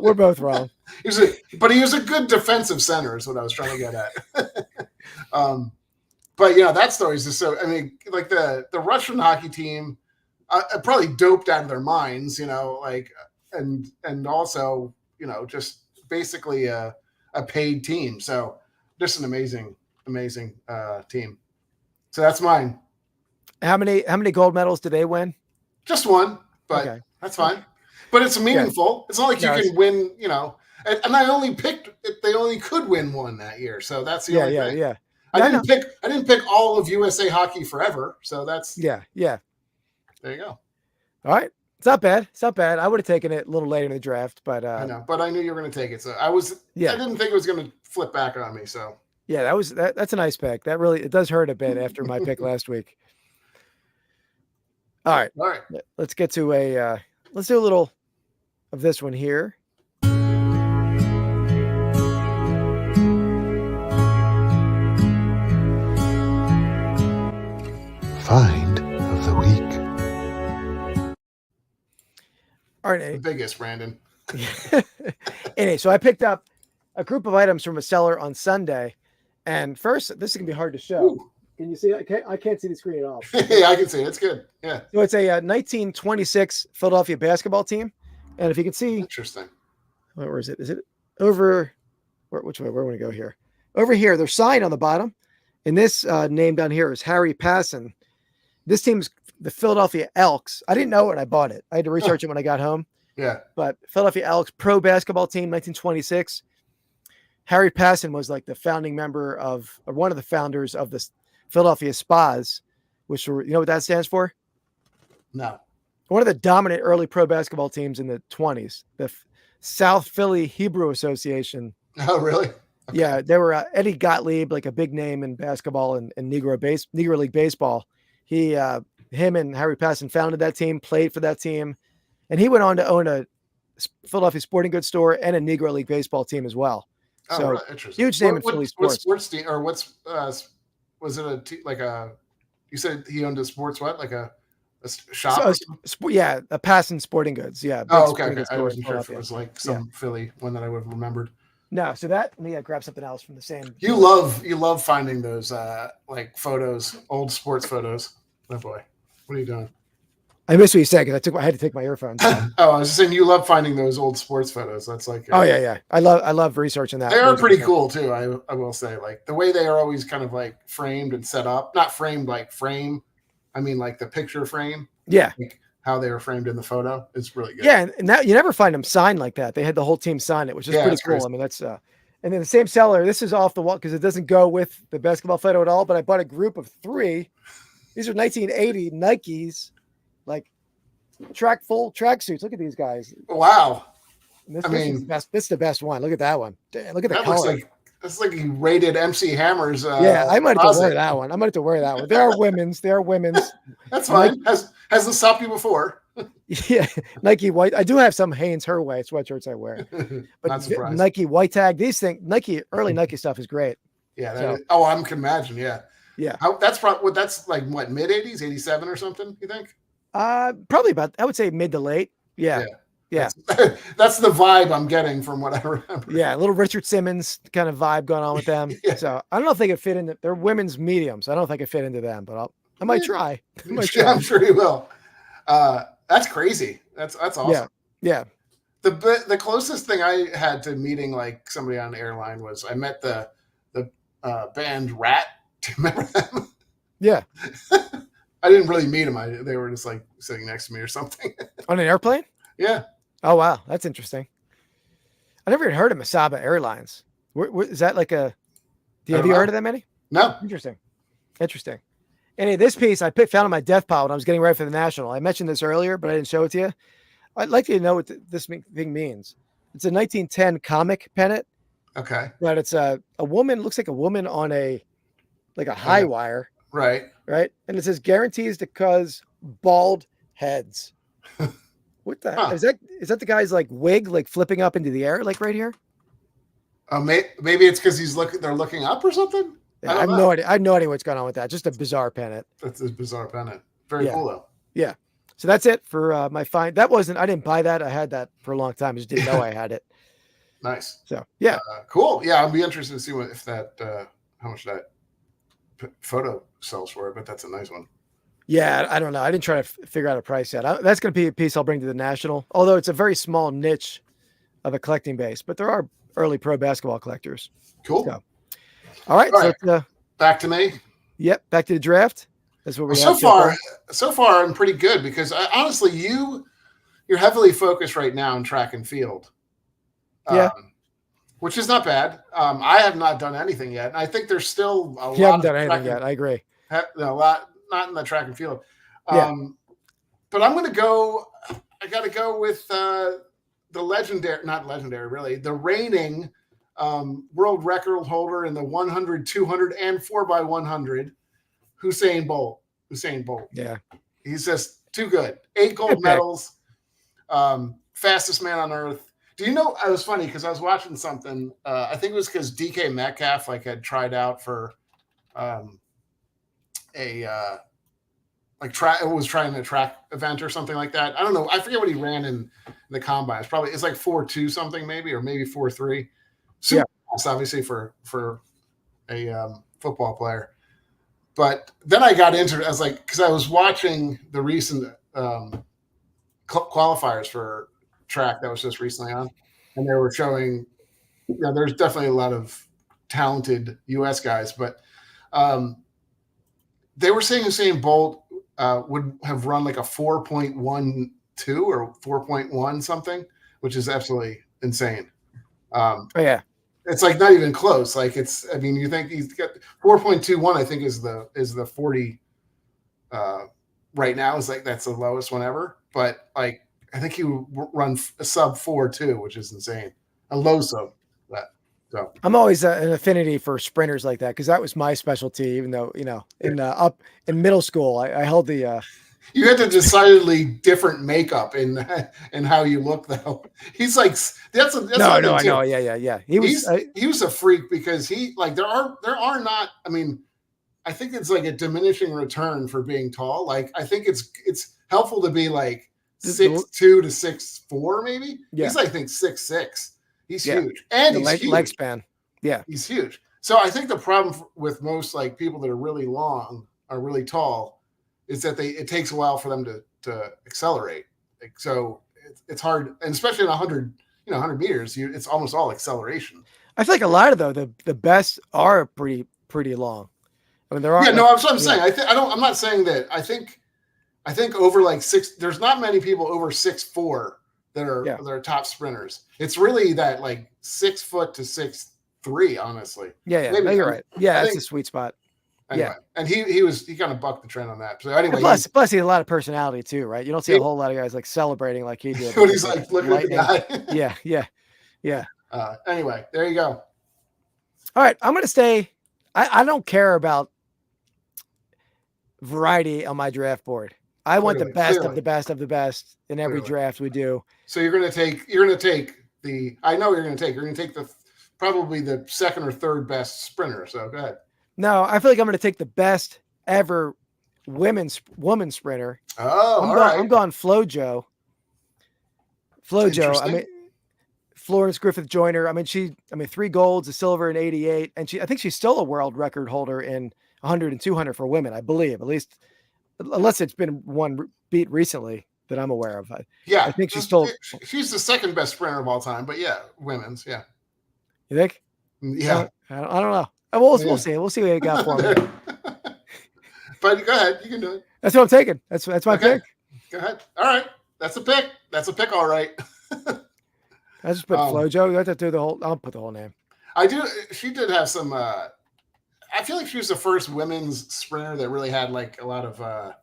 We're both wrong.
But he was a good defensive center, is what I was trying to get at. But that story is just so. I mean, like the Russian hockey team, probably doped out of their minds, and also, just basically a paid team. So just an amazing team. So that's mine.
How many gold medals did they win?
Just one, but That's fine. But it's meaningful. It's not like you can win, and I only picked they only could win one that year. So that's the only thing.
Yeah.
I didn't pick all of USA hockey forever. So that's
yeah.
There you go.
All right. It's not bad. I would have taken it a little later in the draft, but
I know, but I knew you were going to take it. So I didn't think it was going to flip back on me. So
yeah, that's a nice pick. That really, it does hurt a bit after my pick last week. All right. Let's get to let's do a little of this one here.
Find of the week.
All right, Nate.
The biggest, Brandon.
So I picked up a group of items from a seller on Sunday. And first, this is going to be hard to show.
Ooh.
Can you see it? I can't see the screen at all.
Yeah, I can see it. It's good. Yeah.
So it's a 1926 Philadelphia basketball team. And if you can see.
Interesting.
Where is it? Is it over? Which way? Where want to go here? Over here. There's sign on the bottom. And this name down here is Harry Passon. This team's the Philadelphia Elks. I didn't know it when I bought it. I had to research it when I got home.
Yeah.
But Philadelphia Elks pro basketball team, 1926. Harry Passon was like the founding member or one of the founders of the Philadelphia Spas, which were, you know what that stands for?
No.
One of the dominant early pro basketball teams in the 20s, the South Philly Hebrew Association.
Oh, really? Okay.
Yeah, they were Eddie Gottlieb, like a big name in basketball and Negro League baseball. Him and Harry Passon founded that team, played for that team, and he went on to own a Philadelphia sporting goods store and a Negro League baseball team as well. So
really interesting.
Huge name in Philly sports.
What sports team, or was it you said he owned a sports like a shop?
Yeah, a Passon Sporting Goods. Yeah.
Okay. I wasn't sure if it was like some Philly one that I would have remembered.
No, so let me grab something else from the same.
You love finding those like photos, old sports photos. Oh boy, what are you doing?
I missed what you said because I had to take my earphones.
Oh, I was just saying you love finding those old sports photos. That's like
yeah. I love researching that.
They are pretty cool too. I will say, like the way they are always kind of like framed and set up, not framed like frame. I mean, like the picture frame.
Yeah.
Like how they were framed in the photo. It's really good.
Yeah. And that you never find them signed like that. They had the whole team sign it, which is pretty cool.
Crazy.
I mean, that's, and then the same seller, this is off the wall because it doesn't go with the basketball photo at all, but I bought a group of 3. These are 1980 Nikes, like full track suits. Look at these guys.
Wow.
This is the best one. Look at that one. Damn, look at the
that
color.
That's like he rated MC Hammer's.
I might have to wear that one. I might have to wear that one. There are women's.
That's fine. Has this stopped you before?
Yeah, Nike white. I do have some Hanes Her Way sweatshirts I wear, but
Not surprised.
Nike white tag. These things, early Nike stuff is great.
Yeah. I can imagine. Yeah.
Yeah.
That's like what, mid 80s, 87 or something, you think?
Probably about, I would say mid to late. Yeah.
That's the vibe I'm getting from what I remember.
Yeah. A little Richard Simmons kind of vibe going on with them.
Yeah.
So I don't know if they could fit into, they're women's mediums. I don't know if I could fit into them, but I might try.
I'm sure you will. That's crazy. That's awesome.
Yeah.
The closest thing I had to meeting like somebody on an airline was I met the band Rat. Do you remember them?
Yeah.
I didn't really meet them. They were just like sitting next to me or something.
On an airplane?
Yeah.
Oh, wow. That's interesting. I never even heard of Masaba Airlines. Is that like have you heard of them, Eddie?
No.
Interesting. Anyway, this piece I found on my death pile when I was getting ready for the National. I mentioned this earlier, but I didn't show it to you. I'd like you to know what this thing means. It's a 1910 comic pennant.
Okay.
But it's a woman, looks like a woman on a high wire.
Right.
And it says guarantees to cause bald heads. What the hell? Is that the guy's like wig, like flipping up into the air, like right here?
Maybe it's because they're looking up or something.
Yeah, I have no idea. I have no idea what's going on with that. Just a bizarre pennant.
That's a bizarre pennant. Very cool though.
Yeah. So that's it for my find. I didn't buy that. I had that for a long time. I just didn't know I had it.
Nice.
So yeah.
Cool. Yeah, I'll be interested to see how much that photo sells for it, but that's a nice one.
Yeah, I don't know. I didn't try to figure out a price yet. That's going to be a piece I'll bring to the National, although it's a very small niche of a collecting base, but there are early pro basketball collectors.
Cool.
So, all right. So
back to me.
Yep. Back to the draft. That's what we
have so far. I'm pretty good because honestly, you're heavily focused right now in track and field.
Yeah.
Which is not bad. I have not done anything yet. And I think there's still a lot.
You haven't done anything yet. I agree.
A lot, not in the track and field. But I'm going to go. I got to go with the reigning world record holder in the 100, 200, and 4x100, Usain Bolt.
Yeah,
he's just too good. 8 gold medals. Fastest man on earth. Do you know? It was funny because I was watching something. I think it was because DK Metcalf had tried out for was trying a track event or something like that. I don't know. I forget what he ran in the combine. It's like 4.2 something maybe, or maybe 4.3. Super fast, obviously for a football player. But then I got into it. I was like, because I was watching the recent qualifiers for track that was just recently on, and they were showing, there's definitely a lot of talented U.S. guys, but they were saying Usain Bolt would have run like a 4.12 or 4.1 something, which is absolutely insane. It's like not even close. Like you think he's got 4.21, I think is the 40 right now, is like that's the lowest one ever. But like I think he would run a sub 4.2, which is insane. A low sub that. So
I'm always an affinity for sprinters like that because that was my specialty. Even though in middle school I held the.
You had a decidedly different makeup in how you look, though. He's like that's
I know. Yeah. He
was a freak because he there are not. I mean, I think it's like a diminishing return for being tall. Like I think it's helpful to be like 6'2" to 6'4", maybe. Yeah. He's like 6'6". He's huge, and he's huge.
Leg span. Yeah,
he's huge. So I think the problem with most like people that are really long or really tall is that it takes a while for them to accelerate. So it's hard, and especially in 100 meters, it's almost all acceleration.
I feel like a lot of the best are pretty long. I mean, there are.
Yeah, no, that's what I'm saying. I'm not saying that. I think over like 6. There's not many people over 6'4" that are top sprinters. It's really that like 6 foot to 6'3", honestly.
Yeah. Maybe, you're right. Yeah, that's a sweet spot.
Anyway, and he kind of bucked the trend on that. So anyway,
plus he has a lot of personality too, right? You don't see a whole lot of guys like celebrating like he did.
When he's like looking at the
guy. Yeah.
Anyway, there you go.
All right, I'm gonna stay. I don't care about variety on my draft board. I want the best of the best of the best in every draft we do.
So you're gonna take the. I know you're gonna take probably the second or third best sprinter. So go ahead.
No, I feel like I'm going to take the best ever woman sprinter.
Oh,
I'm going FloJo. FloJo. I mean, Florence Griffith Joyner. I mean, 3 golds, a silver, and 88, and I think she's still a world record holder in 100 and 200 for women, I believe. At least, unless it's been one beat recently that I'm aware of. I think she's still.
She's the second best sprinter of all time, but yeah, women's. Yeah.
You think?
Yeah.
I don't know. We'll see. We'll see what you got for me.
But go ahead. You can do it.
That's what I'm taking. That's my pick.
Go ahead. All right. That's a pick. All right.
I just put FloJo. You have to do the whole. I'll put the whole name.
I do. She did have some. I feel like she was the first women's sprinter that really had like a lot of. I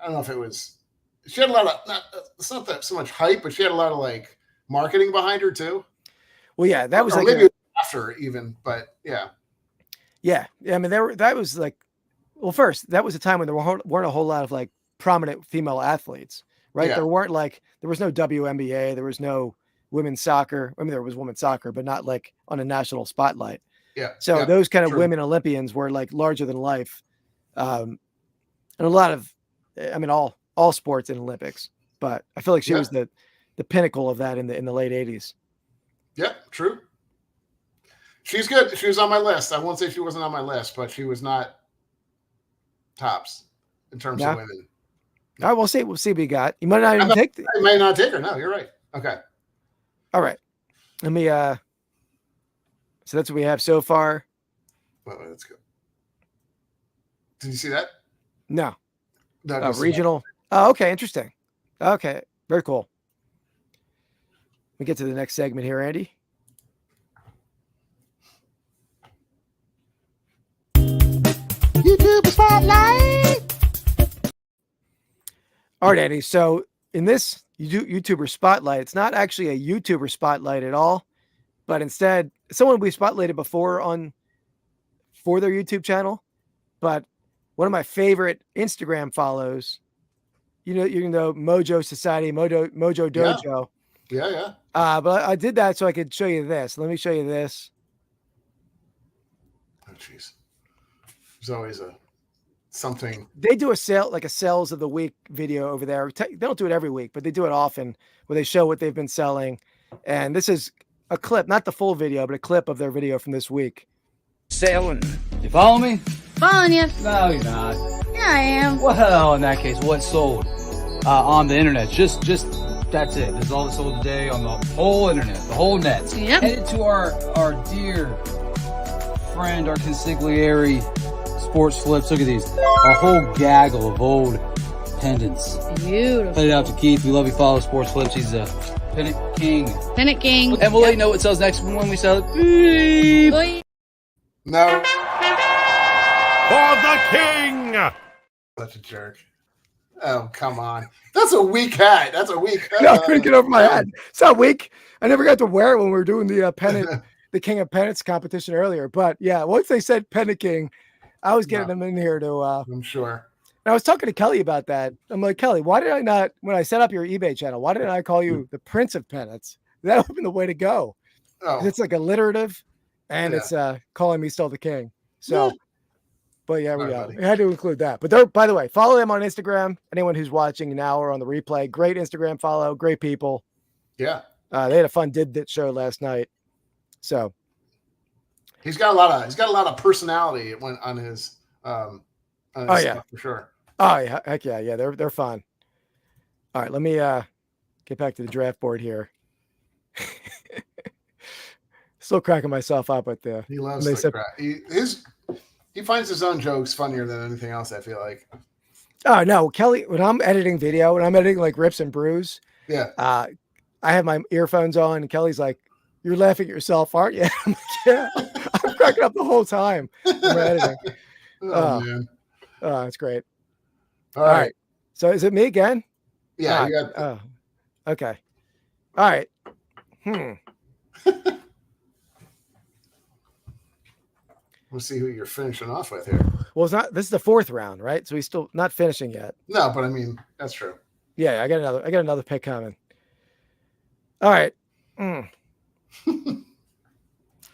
don't know if it was. She had a lot of. It's not that so much hype, but she had a lot of like marketing behind her too.
Well, yeah, that was
or
like
maybe after even, but yeah.
Yeah. I mean, that was like, well, first, that was a time when there weren't a whole lot of like prominent female athletes, right? Yeah. There was no WNBA, there was no women's soccer. I mean, there was women's soccer, but not like on a national spotlight.
Yeah.
So those kind of women Olympians were like larger than life. And a lot of, I mean, all sports in Olympics, but I feel like she was the pinnacle of that in the late 80s.
Yeah, true. She's good. She was on my list. I won't say she wasn't on my list, but she was not tops in terms of women.
All right, we'll see. We'll see what you got. You might not even take.
I may not take her. No, you're right. Okay.
All right. Let me. So that's what we have so far.
Well, let's go. Did you see that?
No. Regional. Oh, okay. Interesting. Okay. Very cool. We get to the next segment here, Andy.
YouTube Spotlight.
All right, Andy. So in this YouTuber Spotlight, it's not actually a YouTuber Spotlight at all, but instead someone we spotlighted before for their YouTube channel. But one of my favorite Instagram follows, you know, Mojo Society, Mojo Dojo.
Yeah.
But I did that so I could show you this. Let me show you this.
Oh, jeez. There's always something.
They do a sales of the week video over there. They don't do it every week, but they do it often where they show what they've been selling. And this is a clip, not the full video, but a clip of their video from this week.
Selling. You follow me?
Following you.
No, you're not.
Yeah, I am.
Well, in that case, what's sold on the internet? Just that's it. This is all that's sold today on the whole internet, the whole net.
Yep.
Headed to our dear friend, our consigliere sports flips. Look at these. A whole gaggle of old pendants.
Beautiful.
Put it out to Keith. We love you. Follow sports flips. He's a Pennant King.
Pennant King.
And we'll let you know what sells next when we sell it. Beep.
Boy.
No.
For the king.
Such a jerk. Oh, come on. That's a weak hat.
No, I couldn't get over my hat. It's not weak. I never got to wear it when we were doing the pennant, the King of Pennants competition earlier. But yeah, once they said Pennant King, I was getting them in here to.
I'm sure.
And I was talking to Kelly about that. I'm like, Kelly, why did I not, when I set up your eBay channel, why didn't I call you the Prince of Pennants? That would have been the way to go.
Oh.
It's like alliterative, and it's calling me still the king. So. But yeah, we had to include that. But by the way, follow them on Instagram. Anyone who's watching now or on the replay, great Instagram follow, great people.
Yeah.
They had a fun did that show last night. So
he's got a lot of personality on his stuff, for sure.
Oh yeah, heck yeah, they're fun. All right, let me get back to the draft board here. Still cracking myself up with the.
He loves the crap. He finds his own jokes funnier than anything else, I feel like.
Oh no, Kelly! When I'm editing video, when I'm editing like rips and brews, I have my earphones on, and Kelly's like, "You're laughing at yourself, aren't you?" I'm like, "Yeah." I'm cracking up the whole time when we're editing.
Oh man,
that's great.
All right.
So is it me again?
Yeah.
Okay. All right.
We'll see who you're finishing off with here.
Well, it's not. This is the 4th round, right? So he's still not finishing yet.
No, but I mean that's true.
Yeah, I got another pick coming. All right. I'm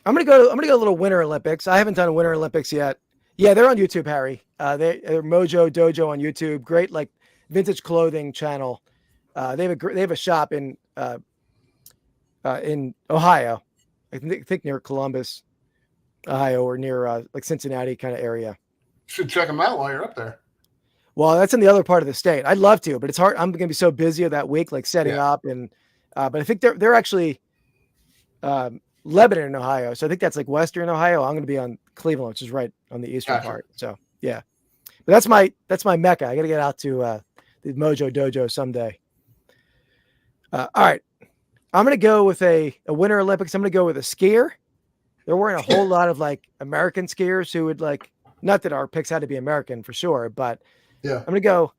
gonna go a little Winter Olympics. I haven't done a Winter Olympics yet. Yeah, they're on YouTube, Harry. They're Mojo Dojo on YouTube. Great, like vintage clothing channel. They have a shop in Ohio. I think near Columbus, Ohio, or near like Cincinnati kind of area.
Should check them out while you're up there.
Well, that's in the other part of the state. I'd love to, but it's hard. I'm going to be so busy that week, like setting up and. But I think they're actually Lebanon, Ohio. So I think that's like Western Ohio. I'm going to be on Cleveland, which is right on the eastern part. So yeah, but that's my mecca. I got to get out to the Mojo Dojo someday. All right, I'm going to go with a Winter Olympics. I'm going to go with a skier. There weren't a whole lot of like American skiers who would like. Not that our picks had to be American for sure, but I'm going to go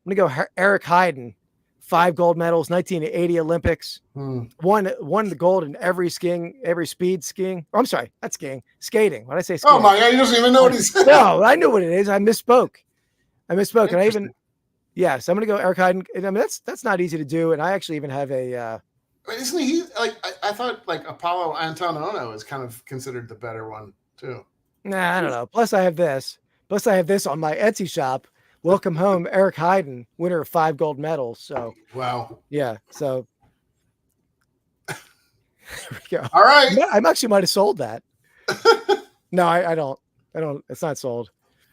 Eric Heiden. 5 gold medals, 1980 Olympics. Won the gold in every speed skiing. Oh, I'm sorry, not skiing, skating. When I say skiing.
Oh my God, he doesn't even know what he said.
No, I knew what it is. I misspoke. And so I'm going to go Eric Heiden. I mean, that's not easy to do. And I actually even have a.
Isn't he like? I thought like Apollo Antonono is kind of considered the better one too.
Nah, I don't know. Plus I have this on my Etsy shop. Welcome home, Eric Heiden, winner of 5 gold medals. So
wow,
yeah. So there we go.
All right,
I actually might have sold that. No, I don't. It's not sold.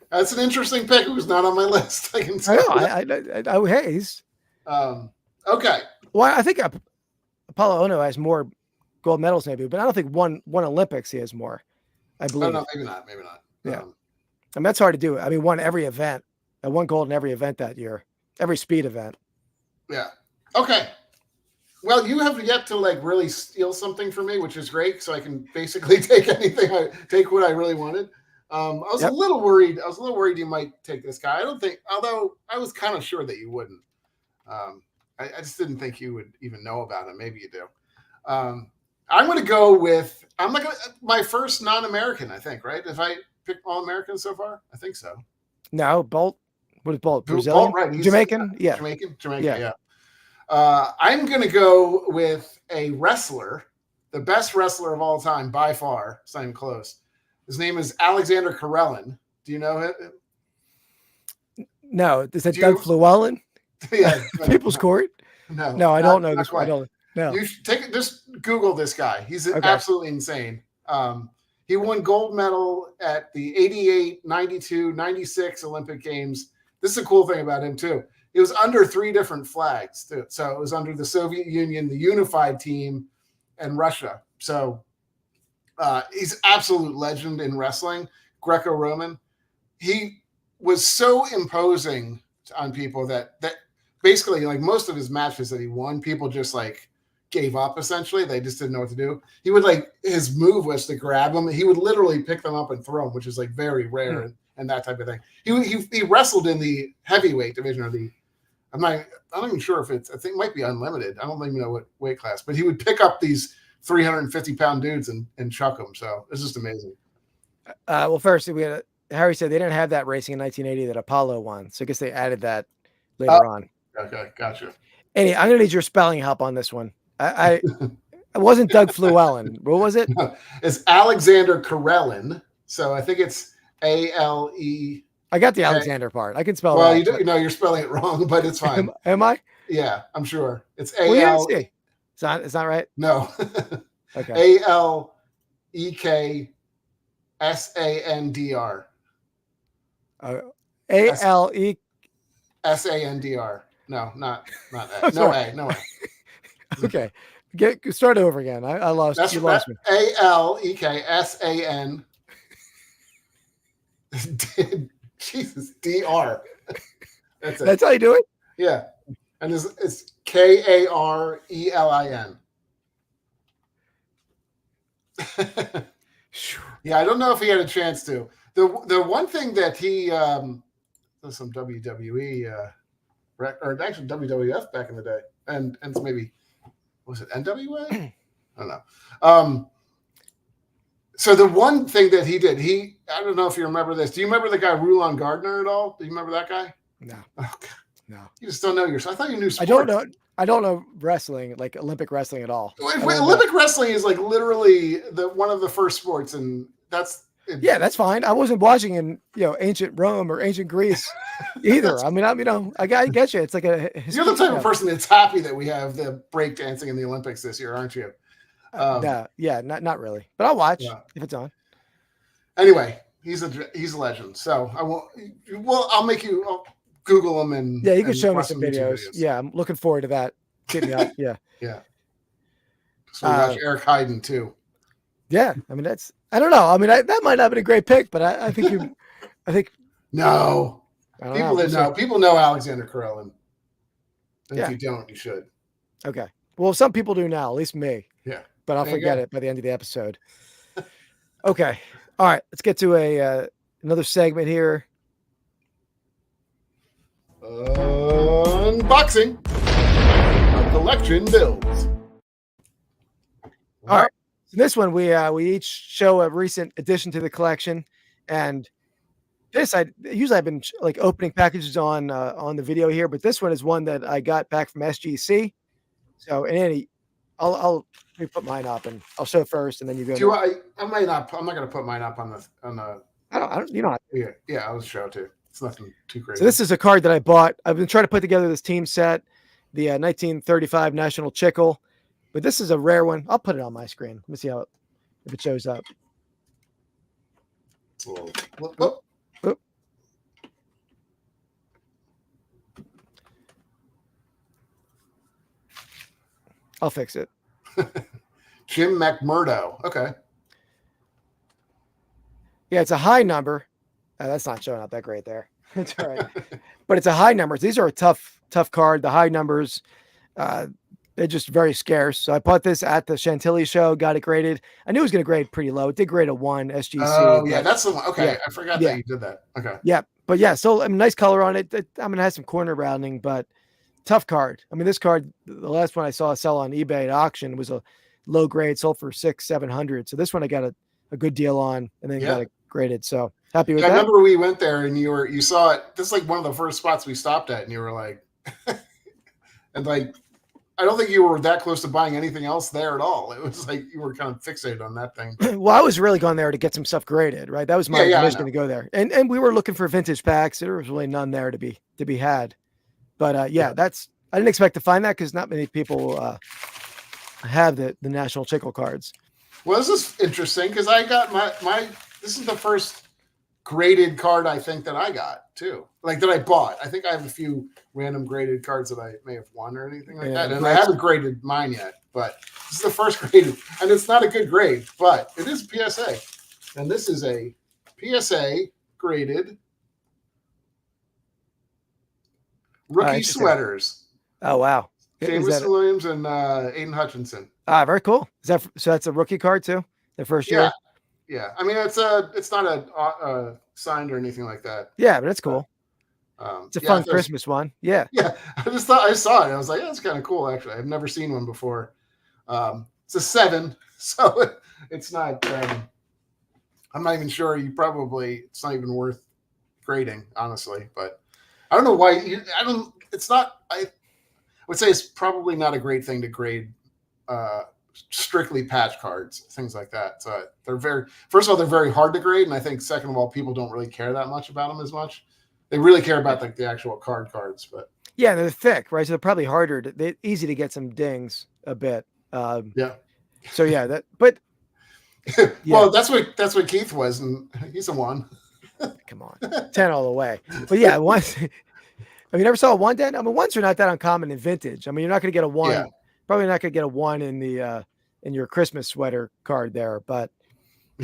That's an interesting pick. Who's not on my list? I can tell.
Hey, he's
okay.
Well, I think Apollo Ono has more gold medals, maybe, but I don't think one Olympics he has more. I believe.
No, maybe not.
Yeah, and that's hard to do. I mean, won every event. I won gold in every event that year, every speed event.
Yeah. Okay. Well, you have yet to like really steal something from me, which is great. So I can basically take take what I really wanted. I was a little worried. You might take this guy. Although I was kind of sure that you wouldn't. I just didn't think you would even know about him. Maybe you do. I'm going to go with, my first non-American, I think, right? If I pick all Americans so far, I think so.
No, Bolt. What is Bolt? Brazilian?
Right.
Jamaican? Yeah.
Jamaican. Yeah. I'm going to go with a wrestler, the best wrestler of all time by far. It's not even close. His name is Alexander Karelin. Do you know him?
No. Is that Doug Fluellen?
Yeah.
People's Court? No, I don't know this. I don't. No.
You should just Google this guy. He's absolutely insane. He won gold medal at the 88, 92, 96 Olympic Games. This is a cool thing about him, too. He was under 3 different flags, too. So it was under the Soviet Union, the unified team, and Russia. So he's absolute legend in wrestling, Greco-Roman. He was so imposing on people that basically, like most of his matches that he won, people just like gave up essentially. They just didn't know what to do. He would his move was to grab them. He would literally pick them up and throw them, which is like very rare and that type of thing. He wrestled in the heavyweight division or I'm not even sure if I think it might be unlimited. I don't even know what weight class, but he would pick up these 350-pound dudes and chuck them. So it's just amazing.
Well, first Harry said they didn't have that racing in 1980 that Apollo won. So I guess they added that later on.
Okay. Gotcha.
Anyway, I'm going to need your spelling help on this one. It wasn't Doug Fluellen. What was it?
No, it's Alexander Karelin. So I think it's A-L-E.
I got the Alexander part. I can spell
well,
that.
you're spelling it wrong, but it's fine.
Am I?
Yeah, I'm sure. It's
A-L. It's not right?
No.
Okay.
A-L-E-K-S-A-N-D-R.
A-L-E.
S-A-N-D-R. No, not A. No A. No A.
Okay. Start over again. I lost.
That's
You lost me.
ALEKSAN. Jesus, DR. That's it.
That's how you do it?
Yeah. And it's KARELIN. Yeah, I don't know if he had a chance to. The one thing that he does some WWE or actually WWF back in the day, and maybe was it NWA? I don't know. So the one thing that he did, I don't know if you remember this. Do you remember the guy Rulon Gardner at all? Do you remember that guy?
No.
Oh,
no.
You just don't know yourself. I thought you knew sports.
I don't know wrestling, like Olympic wrestling at all.
Olympic wrestling is like literally one of the first sports, and that's
fine. I wasn't watching in ancient Rome or ancient Greece either. I get you. It's like
you're the type of person that's happy that we have the breakdancing in the Olympics this year, aren't you?
Not really, but I'll watch if it's on.
Anyway, he's a legend. So I won't. Well, I'll Google him and
you can show me some videos. Yeah, I'm looking forward to that. Get me up. Yeah.
Yeah. So we watch Eric Heiden too.
Yeah, I mean I don't know. I mean that might not have been a great pick, but I think
no. People know Alexander Karelin. And if you don't, you should.
Okay. Well, some people do now, at least me.
Yeah.
But I'll forget it by the end of the episode. Okay. All right. Let's get to another segment here.
Unboxing of collection builds.
All right. So this one we each show a recent addition to the collection, and this I've been like opening packages on the video here, but this one is one that I got back from SGC. So I'll put mine up and I'll show first, and then you go.
I'm not going to put mine up on the.
I don't. You know.
Yeah, I'll show too. It's nothing too crazy.
So this is a card that I bought. I've been trying to put together this team set, the 1935 National Chickle, but this is a rare one. I'll put it on my screen. Let me see if it shows up. I'll fix it.
Jim McMurdo. Okay.
Yeah, it's a high number. That's not showing up that great there. It's all right. But it's a high number. These are a tough card. The high numbers, they're just very scarce. So I bought this at the Chantilly show, got it graded. I knew it was going to grade pretty low. It did grade a 1 SGC.
Oh, yeah, that's the one. Okay, yeah. I forgot that you did that. Okay.
Yeah, but yeah, so nice color on it. I'm going to have some corner rounding, but tough card. I mean, this card, the last one I saw sell on eBay at auction was a low grade, sold for $600-700. So this one I got a good deal on, and then got it graded. So happy with that.
I remember we went there and you saw it. This is like one of the first spots we stopped at, and you were like, and like, I don't think you were that close to buying anything else there at all. It was like you were kind of fixated on that thing.
Well, I was really going there to get some stuff graded, right? That was my mission to go there, and we were looking for vintage packs. There was really none there to be had. But I didn't expect to find that because not many people have the National Chickle cards.
Well, this is interesting because I got my this is the first graded card I think that I got too, like that I bought. I think I have a few random graded cards that I may have won or anything like that, and I haven't graded mine yet. But this is the first graded, and it's not a good grade, but it is PSA, and this is a PSA graded rookie sweaters.
Oh wow!
Jameson Williams and Aiden Hutchinson.
Ah, very cool. So that's a rookie card too? The first year?
Yeah. I mean, it's not a signed or anything like that.
Yeah, but it's cool. It's a fun Christmas one. Yeah.
Yeah. I saw it. I was like, that's kind of cool, actually. I've never seen one before. It's a 7, so it's not I'm not even sure it's not even worth grading, honestly. But I don't know why I would say it's probably not a great thing to grade strictly patch cards, things like that. So first of all, they're very hard to grade. And I think second of all, people don't really care that much about them as much. They really care about like the actual cards, but
yeah, they're thick, right? So they're probably they're easy to get some dings a bit.
Yeah.
So yeah, but
well, that's what Keith was, and he's a 1.
Come on, 10 all the way. But yeah, I mean, you never saw a 1 then? I mean, 1s are not that uncommon in vintage. I mean, you're not going to get a 1.
Yeah.
Probably not going to get a 1 in the in your Christmas sweater card there, but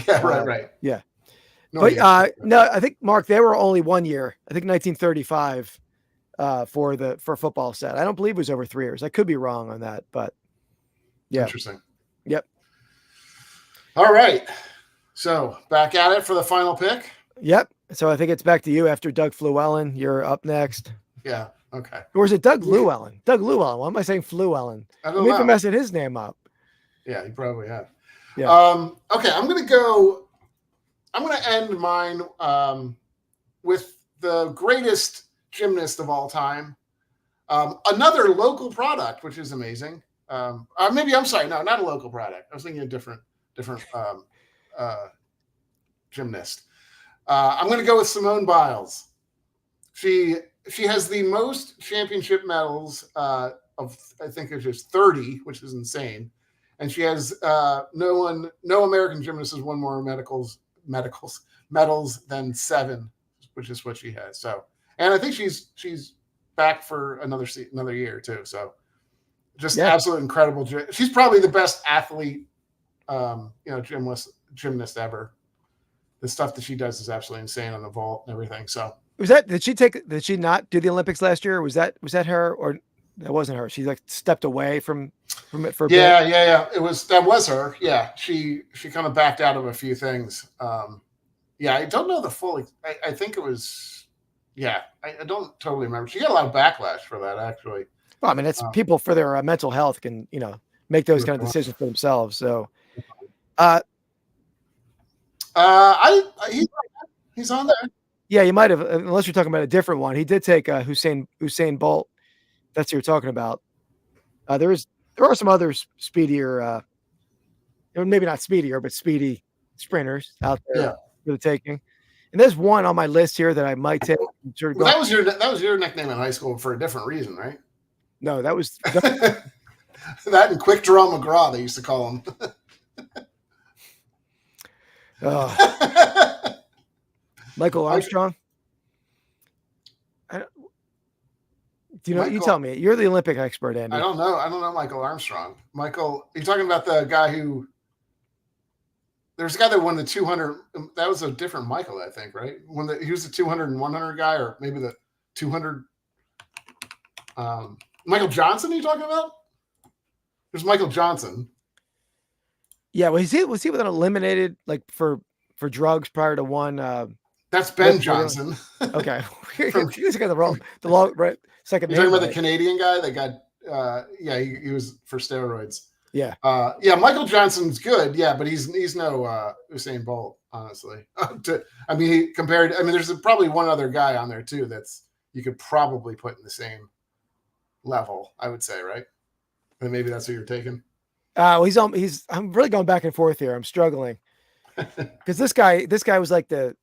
Yeah, right.
Yeah.
No,
But no, I think Mark, they were only 1 year. I think 1935 for football set. I don't believe it was over 3 years. I could be wrong on that, but yeah.
Interesting.
Yep.
All right. So back at it for the final pick.
Yep. So I think it's back to you after Doug Fluellen. You're up next.
Yeah. Okay.
Or is it Doug Llewellyn? Doug Llewellyn. Why am I saying Fluellen?
I don't know.
I'm messing his name up.
Yeah, you probably have.
Yeah.
Okay, I'm going to end mine with the greatest gymnast of all time. Another local product, which is amazing. Maybe, I'm sorry, no, not a local product. I was thinking a different gymnast. I'm going to go with Simone Biles. She has the most championship medals of, I think it's just 30, which is insane. And she has no American gymnast has won more medals than 7, which is what she has. So, and I think she's back for another year too. So, just absolute incredible. She's probably the best athlete, gymnast ever. The stuff that she does is absolutely insane on the vault and everything. So,
did she not do the Olympics last year? Was that her, or that wasn't her? She like stepped away from it for a bit?
Yeah. That was her. Yeah. She kind of backed out of a few things. I don't know the full, I think it was, I don't totally remember. She got a lot of backlash for that, actually.
Well, I mean, it's people for their mental health can, make those kind of decisions for themselves. So,
he's on there.
Yeah, you might have, unless you're talking about a different one. He did take Usain Bolt. That's what you're talking about. There are some other speedier, maybe not speedier, but speedy sprinters out there for the taking. And there's one on my list here that I might take.
That was your nickname in high school for a different reason, right?
No, that was
that and Quick Draw McGraw. They used to call him.
Michael Armstrong. Do you know? You tell me. You're the Olympic expert, Andy.
I don't know Michael Armstrong. Michael, you're talking about the guy who? There's a guy that won the 200. That was a different Michael, I think, right? He was the 200 and 100 guy, or maybe the 200. Michael Johnson? Are you talking about? There's Michael Johnson.
Yeah, was he with an eliminated like for drugs prior to one?
That's Ben Johnson.
Okay, he got the long right second.
You're talking about the Canadian guy that got he was for steroids.
Yeah.
Michael Johnson's good. Yeah, but he's no Usain Bolt, honestly. There's probably one other guy on there too that's you could probably put in the same level, I would say, right? And maybe that's what you're taking.
I'm really going back and forth here. I'm struggling because this guy was like the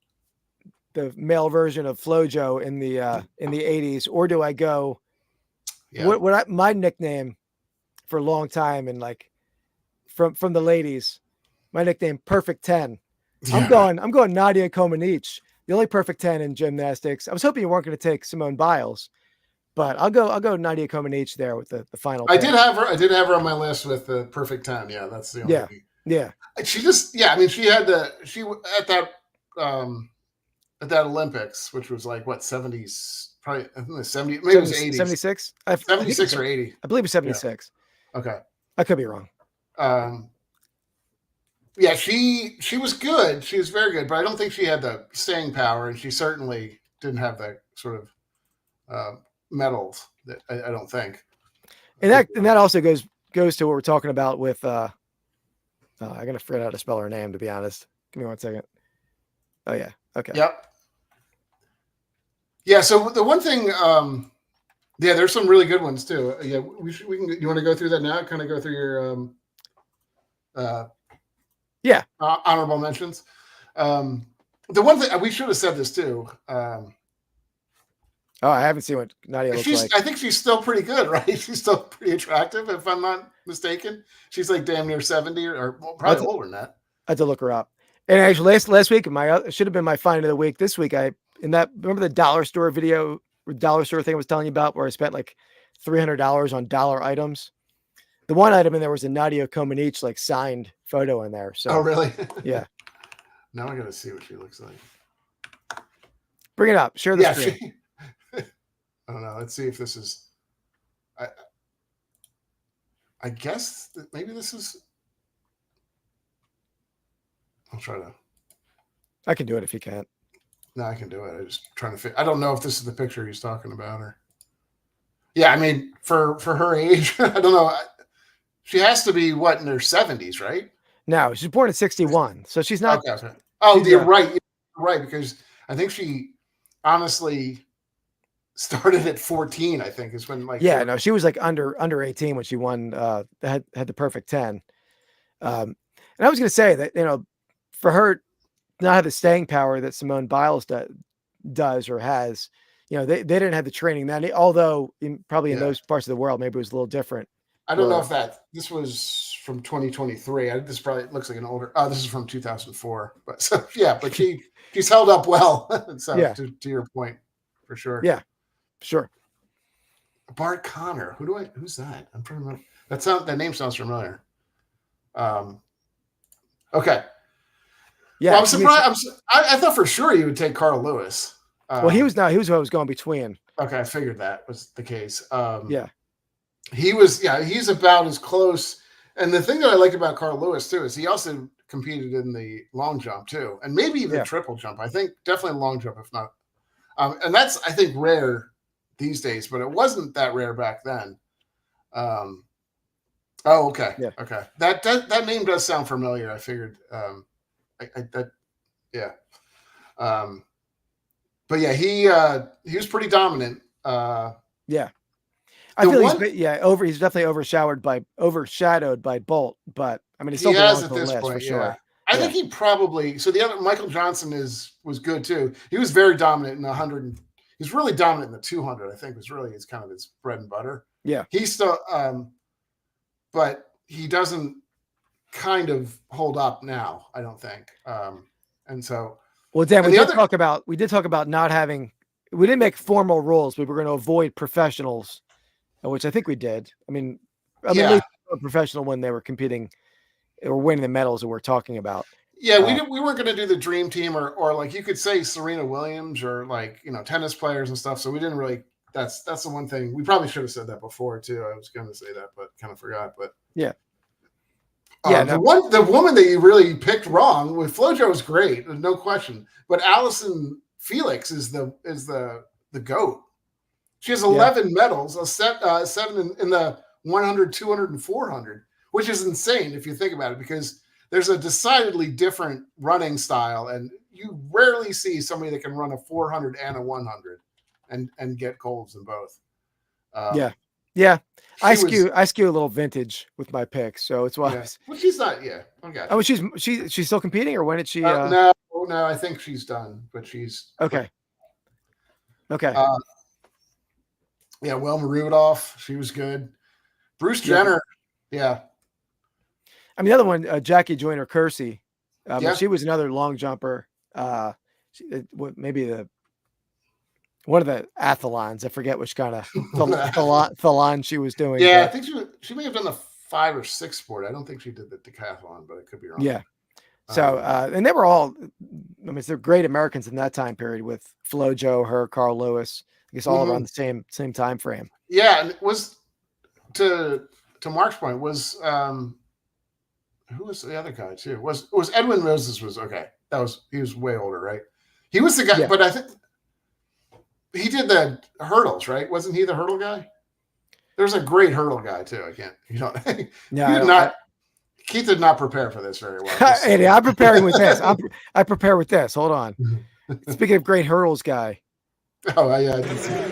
male version of FloJo in the 80s, or do I go? Yeah. My nickname for a long time, and like from the ladies, my nickname Perfect 10. Yeah. I'm going Nadia Comaneci, the only perfect 10 in gymnastics. I was hoping you weren't going to take Simone Biles, but I'll go Nadia Comaneci there with the final pick.
I did have her on my list with the perfect 10. Yeah, that's the only.
Yeah.
She just she had at that Olympics, which was like what 70s, probably I think it was 70, maybe it was 80s.
76?
76 or 80.
I believe it's 76.
Yeah. Okay.
I could be wrong.
She was good. She was very good, but I don't think she had the staying power, and she certainly didn't have that sort of medals that I don't think.
And that also goes to what we're talking about with I'm gonna forget how to spell her name, to be honest. Give me 1 second. Oh yeah. Okay.
Yep. Yeah. So the one thing, there's some really good ones too. Yeah, we can. You want to go through that now? Kind of go through your honorable mentions. The one thing we should have said this too.
I haven't seen what Nadia looks like.
I think she's still pretty good, right? She's still pretty attractive, if I'm not mistaken. She's like damn near 70 or probably older than that.
I had to look her up. And actually, last week, should have been my find of the week. This week, remember the dollar store video dollar store thing I was telling you about, where I spent like $300 on dollar items. The one item in there was a Nadia Comaneci like signed photo in there. So,
oh, really?
Yeah.
Now I got to see what she looks like.
Bring it up. Share the screen.
I don't know. Let's see if this is. I guess that maybe this is. I'll try to.
I can do it if you can't.
No, I can do it. I was trying to. I don't know if this is the picture he's talking about, or. Yeah, I mean, for her age, I don't know. She has to be what, in her 70s, right?
No, she's born in 61, so she's not.
Okay. Oh, you're right. You're right, because I think she honestly started at 14. I think is when
no, she was like under 18 when she won. Had the perfect 10. And I was going to say that for her not have the staying power that Simone Biles does or has, they didn't have the training then. Although probably in those parts of the world, maybe it was a little different.
I don't know if this was from 2023. This probably looks like an older. Oh, this is from 2004. But so but she's held up well. So to your point, for sure.
Yeah, sure.
Bart Connor. Who's that? I'm trying to remember. That name sounds familiar. Okay.
Yeah,
well, I'm surprised. I thought for sure you would take Carl Lewis.
Well, he was what I was going between.
Okay, I figured that was the case. He's about as close. And the thing that I like about Carl Lewis too is he also competed in the long jump too, and maybe even triple jump. I think definitely long jump, if not. And that's, I think, rare these days, but it wasn't that rare back then. Okay. Yeah. Okay. That name does sound familiar. I figured. But yeah, he was pretty dominant.
I feel he's definitely overshadowed by Bolt, but I mean, he still belongs on the list for sure.
I think he probably. So the other Michael Johnson was good too. He was very dominant in the 100. He's really dominant in the 200. I think was really his kind of his bread and butter.
Yeah,
he's still, but he doesn't kind of hold up now. I don't think. And so.
Well, Dan, we did talk about not having. We didn't make formal rules. We were going to avoid professionals, which I think we did. I mean, at least a professional when they were competing or winning the medals that we're talking about.
Yeah, we weren't going to do the dream team or like you could say Serena Williams or like, tennis players and stuff. So we didn't really, that's the one thing we probably should have said that before too. I was going to say that, but kind of forgot, but the woman that you really picked wrong with FloJo was great. There's no question, but Allison Felix is the GOAT. She has 11 medals, 7 in the 100, 200, and 400, which is insane if you think about it, because there's a decidedly different running style, and you rarely see somebody that can run a 400 and a 100 and get golds in both. I skew a little vintage with my picks, so it's why. Well, she's not. Yeah, okay.
Oh, she's still competing, or when did she?
No, I think she's done, but she's
okay.
Wilma Rudolph, she was good. Bruce Jenner, I
mean, the other one, Jackie Joyner Kersey. She was another long jumper. Maybe one of the athlons. I forget which kind of thalon she was doing.
Yeah, I think she may have done the 5 or 6 sport. I don't think she did the decathlon, but I could be wrong.
Yeah. So, and they were all, I mean, they're great Americans in that time period with FloJo, her, Carl Lewis. I guess all around the same time frame.
Yeah, and it was to Mark's point was who was the other guy too? Was Edwin Moses was okay. He was way older, right? He was the guy, but I think he did the hurdles, right? Wasn't he the hurdle guy? There's a great hurdle guy too. Keith did not prepare for this very well.
Hey, I'm preparing with this. I prepare with this. Hold on. Speaking of great hurdles guy.
Oh, yeah, I can see it.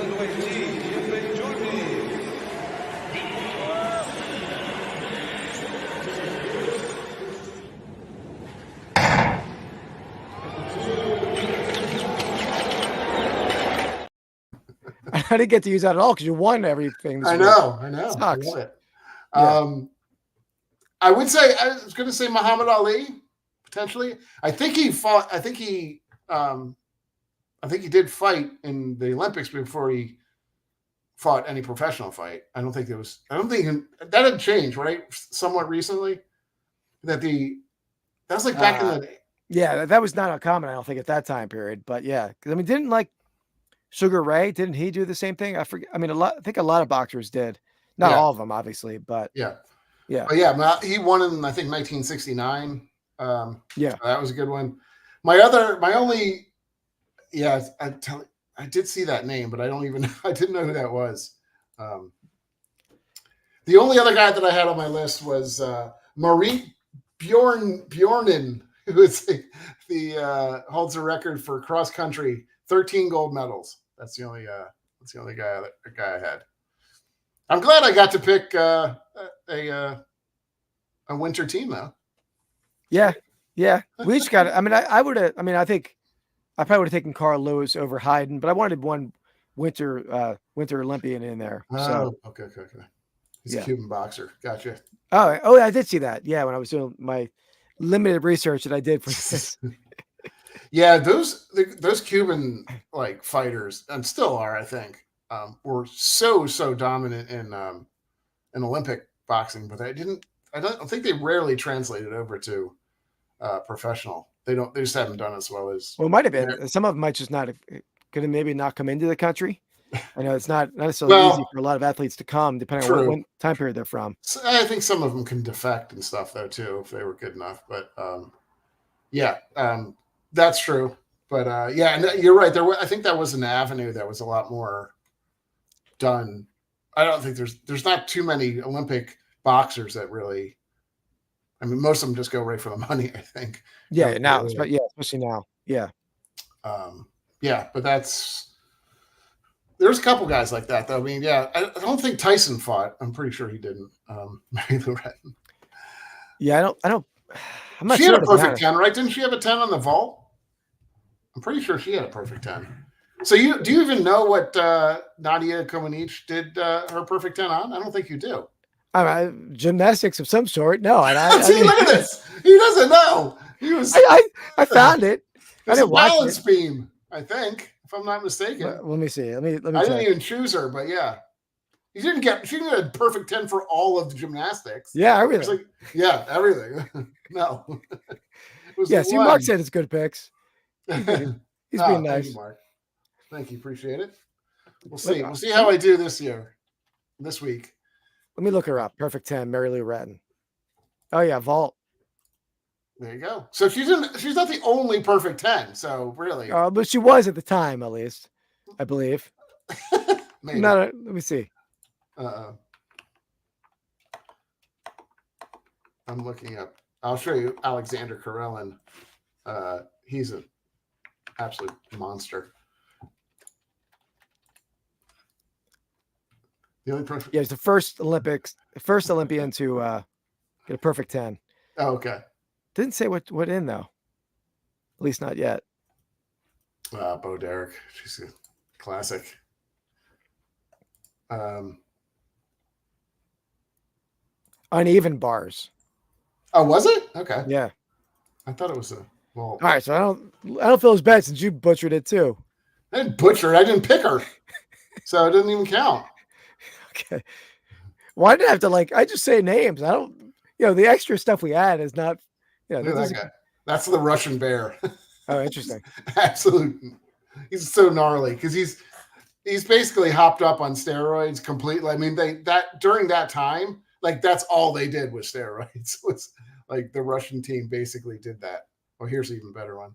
I didn't get to use that at all because you won everything.
I know.
Sucks.
I love it. I would say, I was going to say Muhammad Ali, potentially. I think he I think he did fight in the Olympics before he fought any professional fight. I don't think that had changed, right? Somewhat recently. That was like back in the day.
Yeah, that was not uncommon, I don't think, at that time period. But yeah, because I mean, didn't like Sugar Ray, didn't he do the same thing? I forget. I mean, I think a lot of boxers did. Not all of them, obviously, but
yeah.
But
yeah, he won in, I think, 1969.
Yeah,
that was a good one. I did see that name, but I didn't know who that was. The only other guy that I had on my list was Marie Bjornen, who is holds the record for cross country, 13 gold medals. That's the only guy I had. I'm glad I got to pick a winter team though.
Yeah. We each got it. I mean, I would have. I mean, I think I probably would have taken Carl Lewis over Hayden, but I wanted one winter Olympian in there. So
okay. He's a Cuban boxer. Gotcha.
Oh, I did see that. Yeah, when I was doing my limited research that I did for this.
Yeah, those Cuban like fighters, and still are, I think, were so dominant in Olympic boxing, but I don't think they rarely translated over to professional. They just haven't done as well as.
Well, it might have been. Some of them might just not could have maybe not come into the country. I know it's not necessarily easy for a lot of athletes to come, depending on what time period they're from.
So I think some of them can defect and stuff though too, if they were good enough. But that's true. But and you're right. I think that was an avenue that was a lot more done. I don't think there's not too many Olympic boxers that really. I mean, most of them just go right for the money, I think.
Yeah, now, especially now. Yeah.
But there's a couple guys like that, though. I mean, I don't think Tyson fought. I'm pretty sure he didn't. Mary Lou Retton.
Yeah, I'm not
she
sure.
Had a perfect 10, right? Didn't she have a 10 on the vault? I'm pretty sure she had a perfect 10. So do you even know what Nadia Comaneci did her perfect 10 on? I don't think you do.
Gymnastics of some sort. No,
look at this. He doesn't know. He was.
I found it. I didn't watch
balance beam, I think, if I'm not mistaken.
Let me see. Let me.
I didn't even choose her, but yeah, she didn't get a perfect 10 for all of the gymnastics.
Yeah, everything.
Everything. No.
See, Mark said it's good picks. He's being nice.
Thank you, Mark. Thank you. Appreciate it. We'll see. We'll see how I do this week.
Let me look her up. Perfect 10, Mary Lou Retton. Oh yeah, vault.
There you go. So she's not the only perfect 10. So really,
but she was at the time, at least, I believe.
Maybe.
Let me see.
I'm looking up. I'll show you Alexander Karelin. He's an absolute monster. The only perfect.
Yeah, he's the first Olympian to get a perfect 10.
Oh, okay.
Didn't say what in though. At least not yet.
Bo Derek. She's a classic.
Uneven bars.
Oh, was it? Okay.
Yeah.
I thought it was well.
All right, so I don't feel as bad since you butchered it too.
I didn't butcher it. I didn't pick her. So it doesn't even count.
Okay. Why did I have to I just say names? I don't, the extra stuff we add is not,
that guy. That's the Russian bear.
Oh, interesting.
Absolute. He's so gnarly because he's basically hopped up on steroids completely. I mean, during that time, that's all they did was steroids. It was like the Russian team basically did that. Oh, here's an even better one.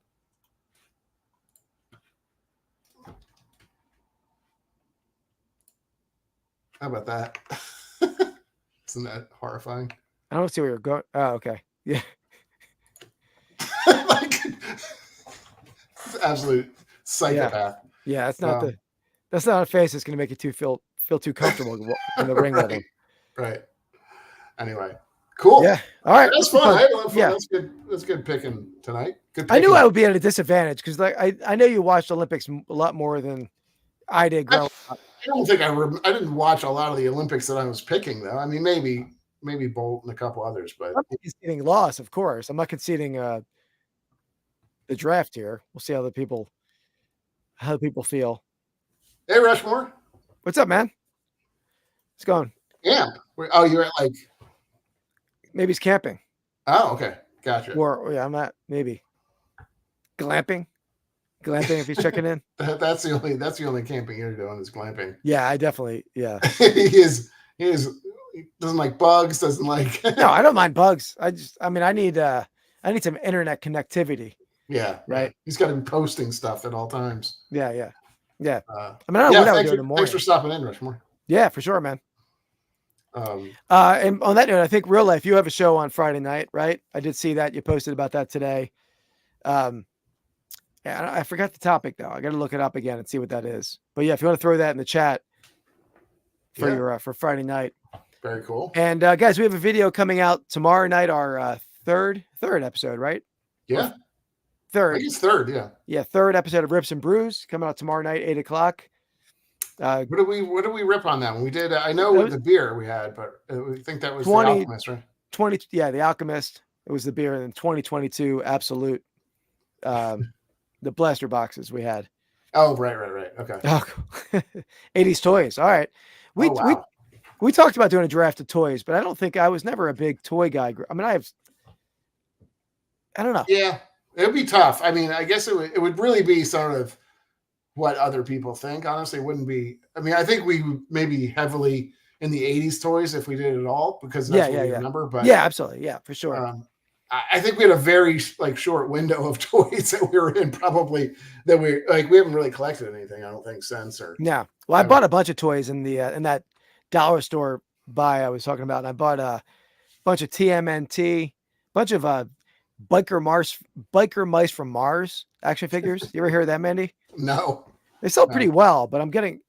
How about that? Isn't that horrifying?
I don't see where you're going. Oh, okay. Yeah.
Absolute psychopath.
Yeah, that's not a face that's going to make you feel too comfortable in the ring with him.
Right. Anyway, cool.
Yeah. All right.
That's fun. I had a lot of fun. Yeah. That's good picking tonight. Good picking.
I knew I would be at a disadvantage because I know you watched Olympics a lot more than I did growing up.
I don't think I didn't watch a lot of the Olympics that I was picking though. I mean, maybe Bolt and a couple others, but
I'm conceding loss, of course. I'm not conceding the draft here. We'll see how the people how people feel.
Hey, Rushmore.
What's up, man? It's going.
Yeah. Oh, you're at like.
Maybe he's camping.
Oh, okay. Gotcha.
Or yeah, I'm not. Maybe glamping. Glamping if he's checking in.
That's the only camping you're doing is glamping.
Yeah, I definitely. Yeah.
he doesn't like bugs. Doesn't like.
No, I don't mind bugs. I need some internet connectivity.
Yeah.
Right.
He's got to be posting stuff at all times.
Yeah. I don't know what I would do in the morning.
Thanks for stopping in, Rushmore.
Yeah, for sure, man.
Um,
and on that note, I think real life, you have a show on Friday night, right? I did see that you posted about that today. I forgot the topic though. I got to look it up again and see what that is. But yeah, if you want to throw that in the chat for your for Friday night.
Very cool.
And guys, we have a video coming out tomorrow night, our third episode, right?
Yeah.
Third.
I think it's third, yeah.
Yeah, third episode of Rips and Brews coming out tomorrow night, 8:00.
What did we rip on that one? We did. I know with the beer we had, but I think that was
20,
the Alchemist, right?
20. Yeah, the Alchemist. It was the beer in 2022 Absolute. The blaster boxes we had.
Oh, right. Okay.
Oh, 80s toys. All right. We talked about doing a draft of toys, but I was never a big toy guy. I mean, I don't know.
Yeah, it would be tough. I mean, I guess it would really be sort of what other people think. Honestly, it wouldn't be. I mean, I think we would maybe heavily in the 80s toys if we did it all because that's what we remember. But
yeah, absolutely. Yeah, for sure.
I think we had a very short window of toys that we were in probably that we haven't really collected anything. I don't think since or
no. Well, I bought a bunch of toys in the in that dollar store buy I was talking about. And I bought a bunch of TMNT, bunch of biker mice from Mars action figures. You ever hear of that, Mandy?
No.
They sell pretty well, but I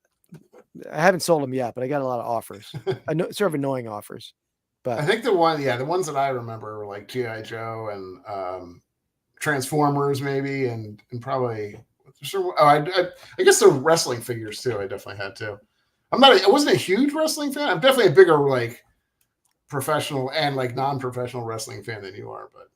haven't sold them yet, but I got a lot of offers. Sort of annoying offers. But
I think the ones that I remember were like G.I. Joe and Transformers maybe, and probably I guess the wrestling figures too. I definitely had too. I wasn't a huge wrestling fan. I'm definitely a bigger professional and non-professional wrestling fan than you are. But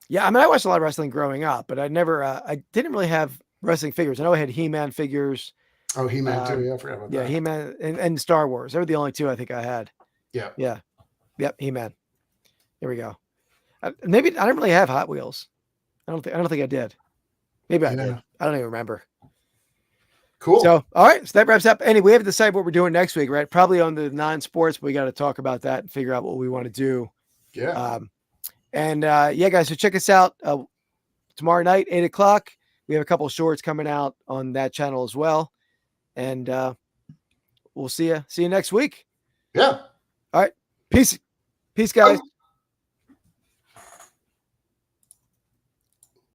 yeah, I mean, I watched a lot of wrestling growing up, but I didn't really have wrestling figures. I know I had He-Man figures.
Oh, He-Man too. Yeah, I forgot about that.
Yeah, He-Man and Star Wars. They were the only two I think I had.
Yeah.
Yeah. Yep, He-Man. Here we go. Maybe I didn't really have Hot Wheels. I don't think I did. Maybe I did. I don't even remember.
Cool.
So, all right. So that wraps up. Anyway, we have to decide what we're doing next week, right? Probably on the non-sports, but we got to talk about that and figure out what we want to do.
Yeah.
Yeah, guys. So check us out tomorrow night, 8:00. We have a couple of shorts coming out on that channel as well, and we'll see you next week.
Yeah.
All right. Peace, guys.